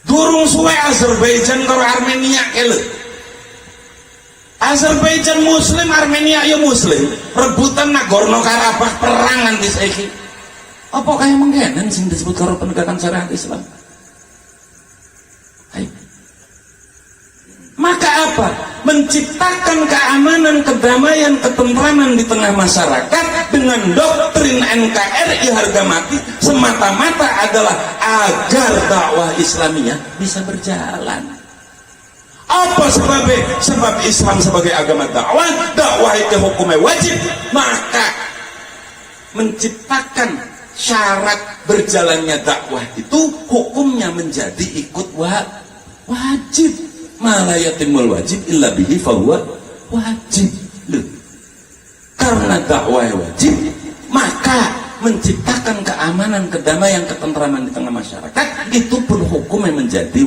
durung suwe Azerbaijan karo Armenia kele. Azerbaijan muslim, Armenia ya muslim, rebutan Nagorno Karabakh perang nanti saiki. Apa kayak mengkenen sing disebut karo penegakan syariat Islam? Maka apa? Menciptakan keamanan, kedamaian, ketentraman di tengah masyarakat dengan doktrin NKRI harga mati semata-mata adalah agar dakwah Islamiyah bisa berjalan. Apa sebabnya? Sebab Islam sebagai agama dakwah itu hukumnya wajib, maka menciptakan syarat berjalannya dakwah itu hukumnya menjadi ikut wajib. Mala yatimul wajib illa bihi fahuwa wajib. Karena dakwah wajib, maka menciptakan keamanan, kedamaian, ketentraman di tengah masyarakat itu pun hukumnya menjadi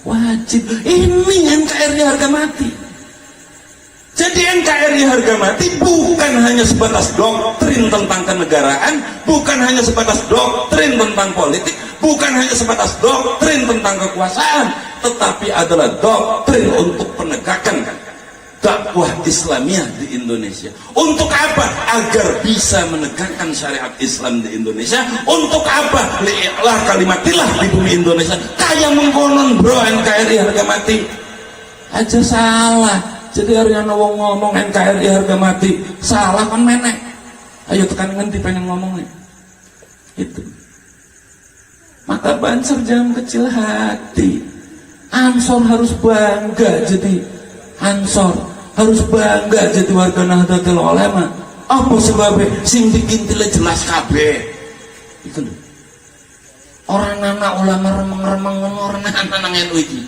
wajib. Ini NKRI harga mati. Jadi NKRI harga mati bukan hanya sebatas doktrin tentang kenegaraan, bukan hanya sebatas doktrin tentang politik, bukan hanya sebatas doktrin tentang kekuasaan, tetapi adalah doktrin untuk penegakan dakwah Islamiyah di Indonesia. Untuk apa? Agar bisa menegakkan syariat Islam di Indonesia. Untuk apa? Li'lah kalimatillah di bumi Indonesia. Kayak mengkonon bro NKRI harga mati aja salah. Jadi hari ana wong ngomong NKRI harga mati salah kan menek. Ayo tekan ngendi pengen ngomongnya itu. Maka Banser jangan kecil hati. Ansor harus bangga jadi Ansor, harus bangga jadi warga Nahdlatul Ulama. Apa sebabnya? Sing dikintile jelas kabeh. Itu lho. Orang anak ulama remeng-remeng orang anak NU iki.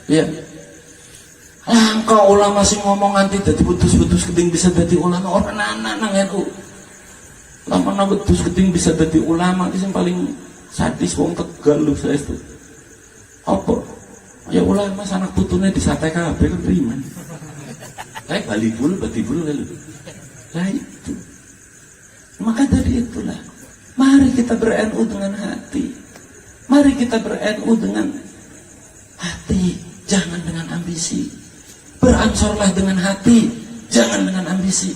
Iya. Langka ulama sing ngomong anti dadi putus-putus keting bisa dadi ulama, orang anak nang NU. Lama putus keting bisa dadi ulama iki sing paling sadis wong Tegal lho saestu. Apa? Ya ulama sanak putune disate kabeh kan priman. Kayak balibul lho. Lah itu. Maka dari itulah, mari kita ber-NU dengan hati. Mari kita ber-NU dengan hati, jangan dengan ambisi. Beransorlah dengan hati, jangan dengan ambisi.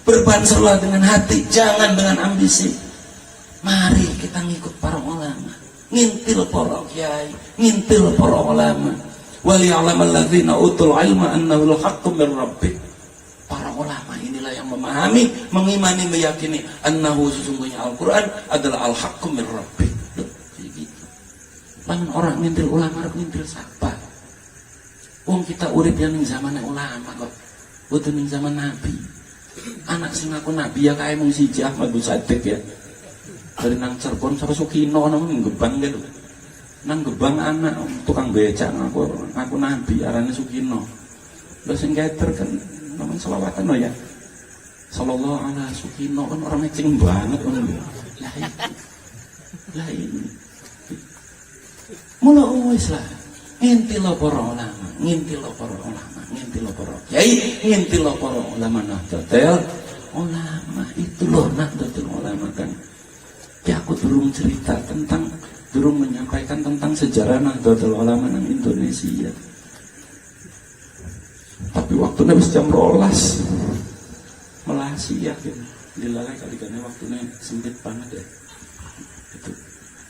Berbansorlah dengan hati, jangan dengan ambisi. Mari kita ngikut para ulama, ngintil para kiai, ngintil para ulama. Waliya'lamal ladzina utul ilma annahu al-haqqu min rabbik. Para ulama inilah yang memahami, mengimani, meyakini annahu sesungguhnya Al-Qur'an adalah al-haqqu min rabbik. Begitu. Lamun orang ngintil ulama, ngintil siapa? Wong kita urip yang ning zaman ulama kok. Boten ning zaman nabi. Anak sing ngaku nabi ya kae mung siji Ahmad Musaddiq ya. Dari nang Cirebon sampai Sukino nang Gebang gitu. Nang Gebang anak tukang becak ngaku nabi arane Sukino. Lah sing keter kan namanya selawatan loh ya. Sallallahu ala Sukino kan orang ngeceng banget kan. Lah ini. Mula wis lah. Ngintilo para ulama, ngintilo para ulama, ngintilo para kiai, ngintilo para ulama Nahdlatul Ulama. Itu loh Nahdlatul Ulama kan. Ya aku durung cerita tentang, durung menyampaikan tentang sejarah Nahdlatul Ulama di Indonesia. waktunya wis jam 12 melasi yakin dilalai kali-kali waktunya sempit banget ya. Itu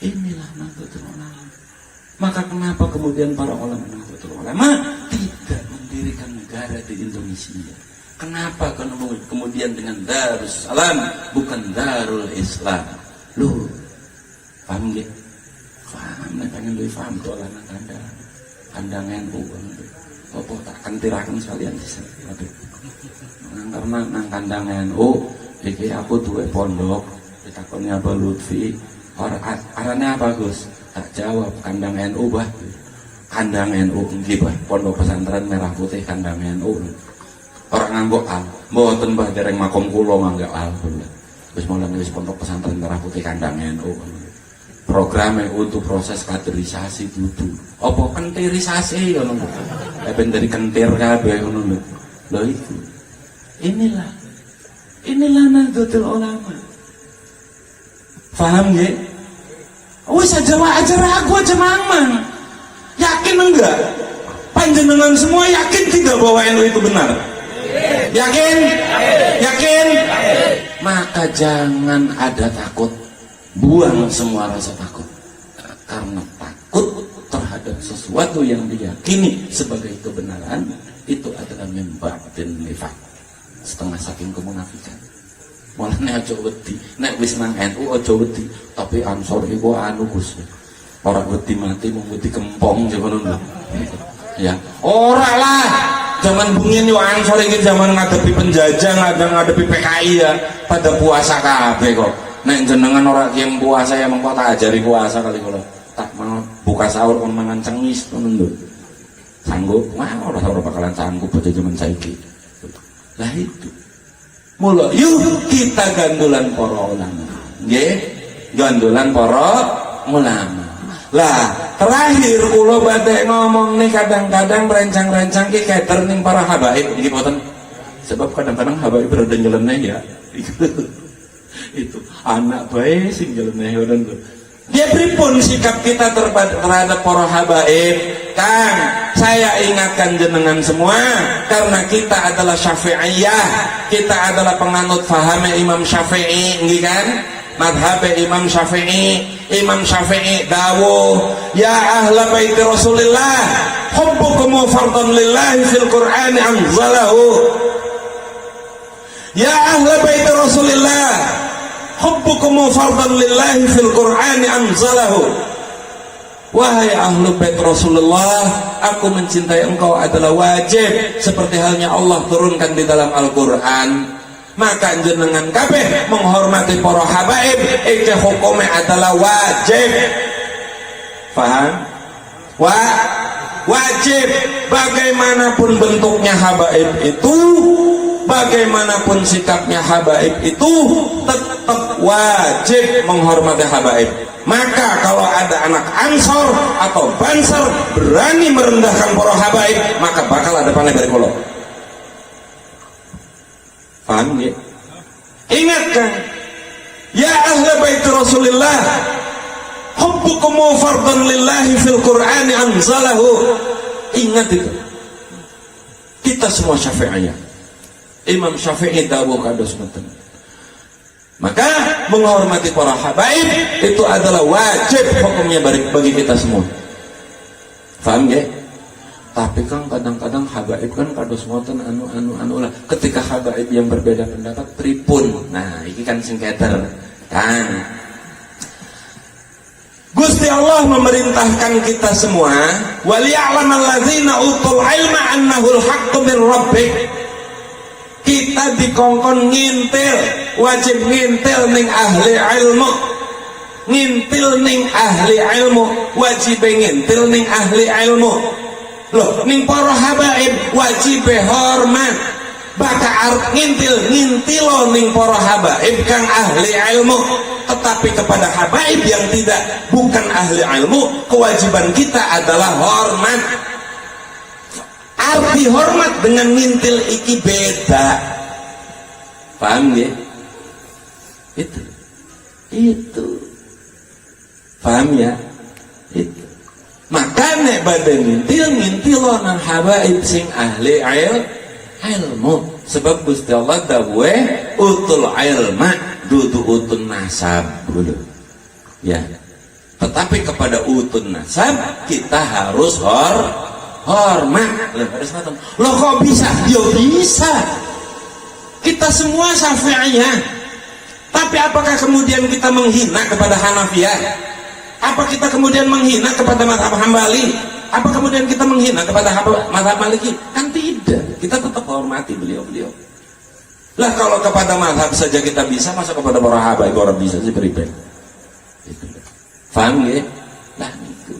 inilah Nahdlatul Ulama. Maka kenapa kemudian para ulama Nahdlatul Ulama tidak mendirikan negara di Indonesia? Kenapa kemudian dengan Darussalam bukan Darul Islam? Lu paham gak? Paham, pengen lu paham tuh lah kandang NU. Apa tak kentirakan sekalian sih. Karena nang kandang NU iki aku duwe pondok ditakoni Abah Lutfi arane apa Gus? Tak jawab kandang NU bah. Kandang NU nggih bah, pondok pesantren Merah Putih kandang NU. Orang nganggo al, mboten bah dereng makom kula nganggo al. Wis mulane wis pondok pesantren Merah Putih kandang NU. Programnya untuk proses kaderisasi dudu. Apa kentirisasi ngono lho. Ben dari kentir kabeh ngono lho. Lho itu. Inilah Nahdlatul Ulama. Paham nggih? Wis aja ragu aja mamang. Yakin enggak? Panjenengan semua yakin tidak bahwa NU itu benar? Yakin? Yakin? Maka jangan ada takut. Buang semua rasa takut. Karena takut terhadap sesuatu yang diyakini sebagai kebenaran itu adalah membatin nifaq. Setengah saking kemunafikan. Mulane aja wedi. Nek wis nang NU aja wedi, tapi Ansor iku anu Gus. Ora wedi mati mung wedi kempong ngono lho. Ya, ora lah. Zaman bungin yo Ansor iki zaman ngadepi penjajah, ngadepi PKI ya, pada puasa kabeh kok. Nek jenengan ora kiam puasa ya mengko tak ajari puasa kali kula. Tak mau buka sahur kon mangan cengis ngono lho. Sanggup? Wah, ora bakalan sanggup pada zaman saiki. Lah itu. Mula yuk kita gandulan para ulama. Nggih, gandulan para ulama. Lah, terakhir kula badhe ngomong nih kadang-kadang rencang-rencang ki keter ning para habaib iki boten. Sebab kadang-kadang habaib berada nyeleneh ya. Itu anak bae sing nyeleneh ngono lho. Dia pripun sikap kita terhadap para habaib? Kang, saya ingatkan jenengan semua, karena kita adalah Syafi'iyah, kita adalah penganut faham Imam Syafi'i, nggih kan? Madhab Imam Syafi'i. Imam Syafi'i dawuh, ya ahla baiti Rasulillah, hubbukum fardun lillahi fil Qur'ani anzalahu. Ya ahla baiti Rasulillah, hubbukum fardun lillahi fil Qur'ani anzalahu. Wahai ahlu bait Rasulullah, aku mencintai engkau adalah wajib seperti halnya Allah turunkan di dalam Al-Qur'an. Maka jenengan kabeh menghormati para habaib, iki hukumnya adalah wajib. Paham? Wajib. Bagaimanapun bentuknya habaib itu, bagaimanapun sikapnya habaib itu, tetap wajib menghormati habaib. Maka kalau ada anak Ansor atau Banser berani merendahkan para habaib, maka bakal ada panen dari kula. Paham ya? Ingatkan, ya ahla bait Rasulillah, hubbukum fardun lillahi fil Qur'ani anzalahu. Ingat itu. Kita semua Syafi'iyah. Imam Syafi'i dawuh kados mboten. Maka menghormati para habaib itu adalah wajib hukumnya bagi kita semua. Paham ya? Tapi kan kadang-kadang habaib kan kados ngoten anu lah. Ketika habaib yang berbeda pendapat pripun. Nah, ini kan singketer. Kan. Gusti Allah memerintahkan kita semua, waliya'lamal ladzina utul ilma annahul haqqu min rabbik. Kita dikongkon ngintil, wajib ngintil ning ahli ilmu. Ngintil ning ahli ilmu, wajib ngintil ning ahli ilmu. Loh, ning para habaib wajib hormat. Baka arep ngintilo ning para habaib kang ahli ilmu. Tetapi kepada habaib yang bukan ahli ilmu, kewajiban kita adalah hormat. Arti hormat dengan ngintil iki beda. Paham ya? Itu. Paham ya? Itu. Maka nek badhe ngintil nang habaib sing ahli ilmu. Sebab Gusti Allah dawuhe utul ilma dudu utun nasab dulu. Ya. Tetapi kepada utun nasab kita harus hormat. Loh kok bisa? Ya bisa. Kita semua Syafi'iyah. Tapi apakah kemudian kita menghina kepada Hanafiyah? Apa kita kemudian menghina kepada mazhab Hambali? Apa kemudian kita menghina kepada mazhab Maliki? Kan tidak. Kita tetap hormati beliau-beliau. Lah kalau kepada mazhab saja kita bisa, masa kepada para habaib orang bisa sih pribadi? Itu. Paham ya? Lah itu.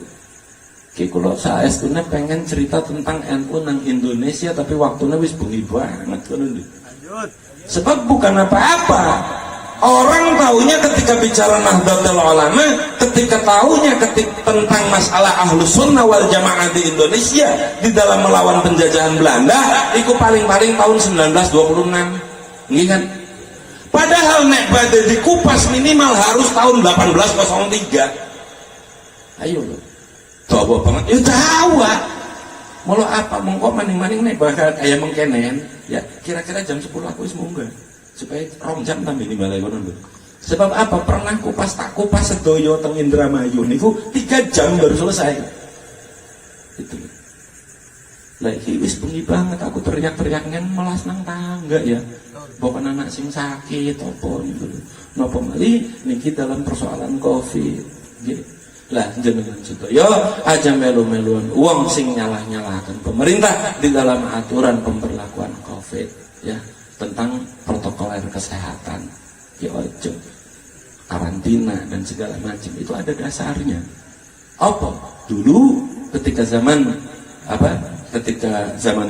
Ki kula saestune pengen cerita tentang NU nang Indonesia tapi waktunya wis bengi banget ngono lho. Lanjut. Sebab bukan apa-apa. Orang tahunya ketika bicara Nahdlatul Ulama, ketika tahunya tentang masalah Ahlus Sunnah wal Jamaah di Indonesia di dalam melawan penjajahan Belanda, itu paling-paling tahun 1926. Nggih kan? Padahal nek badhe dikupas minimal harus tahun 1803. Ayo lho. Coba banget. Ya tahu ah. Mula apa mengko maning-maning nek bakal kaya mengkenen, ya kira-kira jam 10 aku wis munggah. Supaya 2 jam tambah ini balai kono lho. Sebab apa? Pernah tak kupas sedoyo teng Indramayu niku 3 jam baru selesai. Itu. Lah iki wis bengi banget aku teriak-teriak ngen melas nang tangga ya. Bapak anak sing sakit apa niku. Napa mali niki dalam persoalan Covid. Nggih. Lah jenengan sedaya aja melu-meluan wong sing nyalah-nyalahkan pemerintah di dalam aturan pemberlakuan Covid ya. Tentang protokoler kesehatan ya ojo karantina dan segala macam itu ada dasarnya. Apa dulu ketika zaman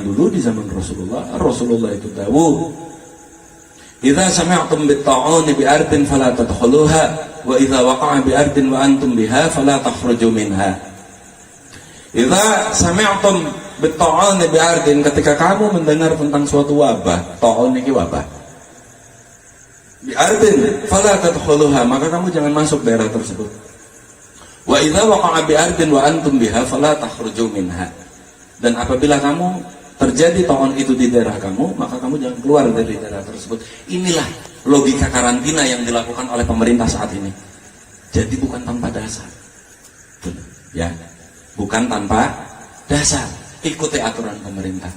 dulu di zaman Rasulullah itu dawuh idza sami'tum bit-ta'uni bi ardin fala tadkhuluha wa idza waqa'a bi ardin wa antum biha fala takhruju minha. Idza sami'tum betta'an bi'ardin, ketika kamu mendengar tentang suatu wabah, ta'an ini wabah bi'ardin fala tadkhuluha, maka kamu jangan masuk daerah tersebut. Wa idza waqa'a bi'ardin wa antum biha fala takhruju minha. Dan apabila kamu terjadi ta'an itu di daerah kamu, maka kamu jangan keluar dari daerah tersebut. Inilah logika karantina yang dilakukan oleh pemerintah saat ini. Jadi bukan tanpa dasar. Ya, bukan tanpa dasar. Ikuti aturan pemerintah.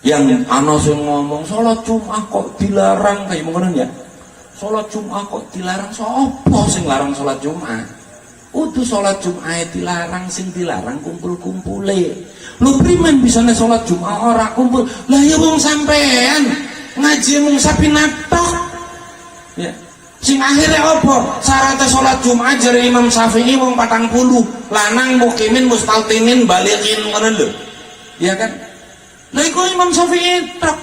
Yang ana sing ngomong salat Jumat kok dilarang kayak ngono ya. Salat Jumat kok dilarang, sapa sing larang salat Jumat? Udu salat Jumat dilarang, sing dilarang kumpul-kumpule. Lho primen bisane salat Jumat ora kumpul? Lah ya wong sampean ngaji mung sapinatok. Ya. Sing akhirnya apa? Syaratnya sholat Jumat jare Imam Syafi'i wong 40, lanang mukimin mustaltinin balikin ngono lho. Iya kan? Lah iku Imam Syafi'i tok.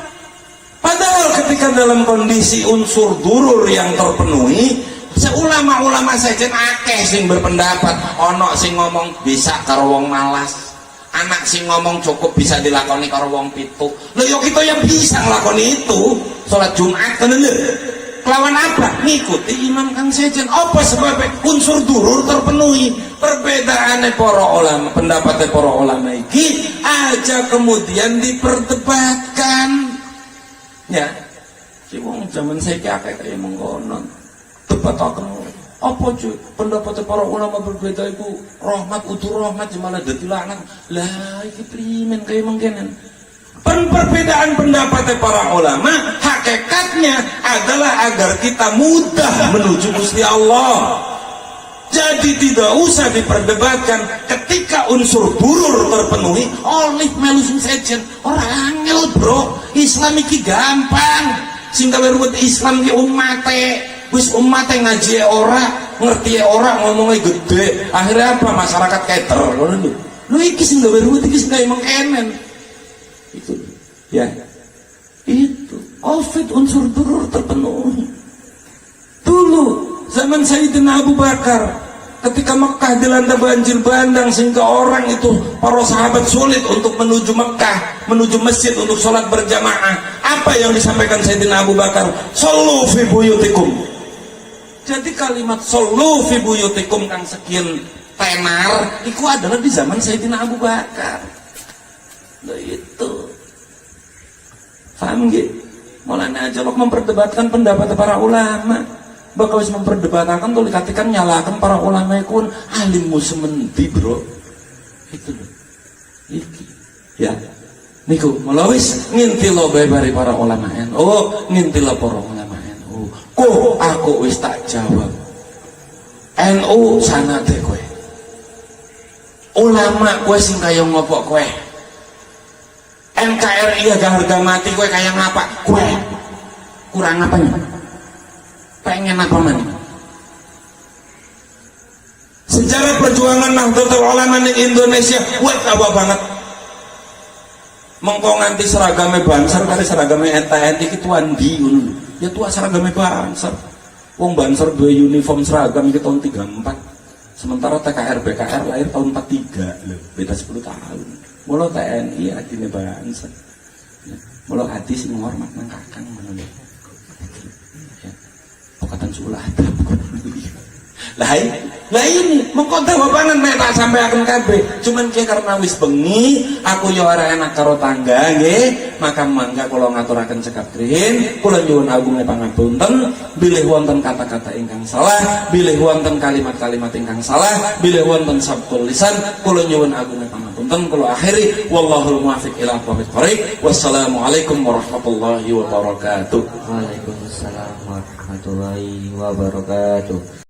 Padahal ketika dalam kondisi unsur durur yang terpenuhi, seulama-ulama sejen akeh sing berpendapat, ana sing ngomong bisa karo wong malas. Anak sing ngomong cukup bisa dilakoni karo wong 7. Lho yo kita yang bisa nglakoni itu, sholat Jumat ngono lho. Lawan apa? Ngikuti imam kang sejen. Apa sebabnya? Unsur durur terpenuhi. Perbedaannya para ulama, pendapatnya para ulama iki aja kemudian diperdebatkan. Ya, si wong zaman saiki akeh kaya mengkono. Debataken apa cuy? Pendapatnya para ulama berbeda iku rahmat utur rahmat malah dadi lanang. Lah iki primen kaya mengkenen. Perbedaan pendapatnya para ulama hakikatnya adalah agar kita mudah menuju Gusti Allah. Jadi tidak usah diperdebatkan ketika unsur durur terpenuhi oleh melu sing sejen. Ora angel bro, Islam iki gampang. Sing gawe ruwet Islam ki umate. Wis umate ngaji ora, ngerti ora, ngomongnya gede. Akhirnya apa? Masyarakat keter ngono lho. Lho iki sing gawe ruwet iki sing gawe mengkenen. Itu ya itu Covid unsur durur terpenuhi. Dulu zaman Sayyidina Abu Bakar ketika Mekah dilanda banjir bandang sehingga orang itu para sahabat sulit untuk menuju Mekah, menuju masjid untuk sholat berjamaah. Apa yang disampaikan Sayyidina Abu Bakar? Shollu fi buyutikum. Jadi kalimat shollu fi buyutikum kang sekian tenar itu adalah di zaman Sayyidina Abu Bakar. Nah itu Paham nggih? Mulane aja lo memperdebatkan pendapat para ulama. Bakal wis memperdebatkan tuh dikatakan nyalakan para ulama iku alimmu semendi, Bro. Itu lho. Iki. Ya. Niku melawis ngintilo bae bari para ulama NU, ngintilo para ulama NU. Kok aku wis tak jawab. NU sanate kowe. Ulama kowe sing kaya ngopo kowe? NKRI harga mati kowe kaya ngapa? Kowe kurang apa nih? Pengen apa man? Sejarah perjuangan Nahdlatul Ulama di Indonesia kuat apa banget? Mengko nganti seragamnya Banser kali seragamnya TNI iki tuan di ngono. Ya tua seragamnya Banser. Wong Banser dua uniform seragam iki tahun 34. Sementara TKR BKR lahir tahun 43 lho, beda 10 tahun. Mula TNI adine Banser. Mula hati sing ngormat nang kakang ngono lho. Ya. Pokatan sulah adab. Lah ini mengko jawabanan nek tak sampeaken kabeh. Cuman ki karena wis bengi, aku yo ora enak karo tangga nggih, maka mangga kula ngaturaken cekap krihin, kula nyuwun agungé pangapunten bilih wonten kata-kata ingkang salah, bilih wonten kalimat-kalimat ingkang salah, bilih wonten sabtul lisan, kula nyuwun agungé pangapunten, kula akhiri wallahul muwaffiq ila aqwamit thoriq. Wassalamualaikum warahmatullahi wabarakatuh. Waalaikumsalam warahmatullahi wabarakatuh.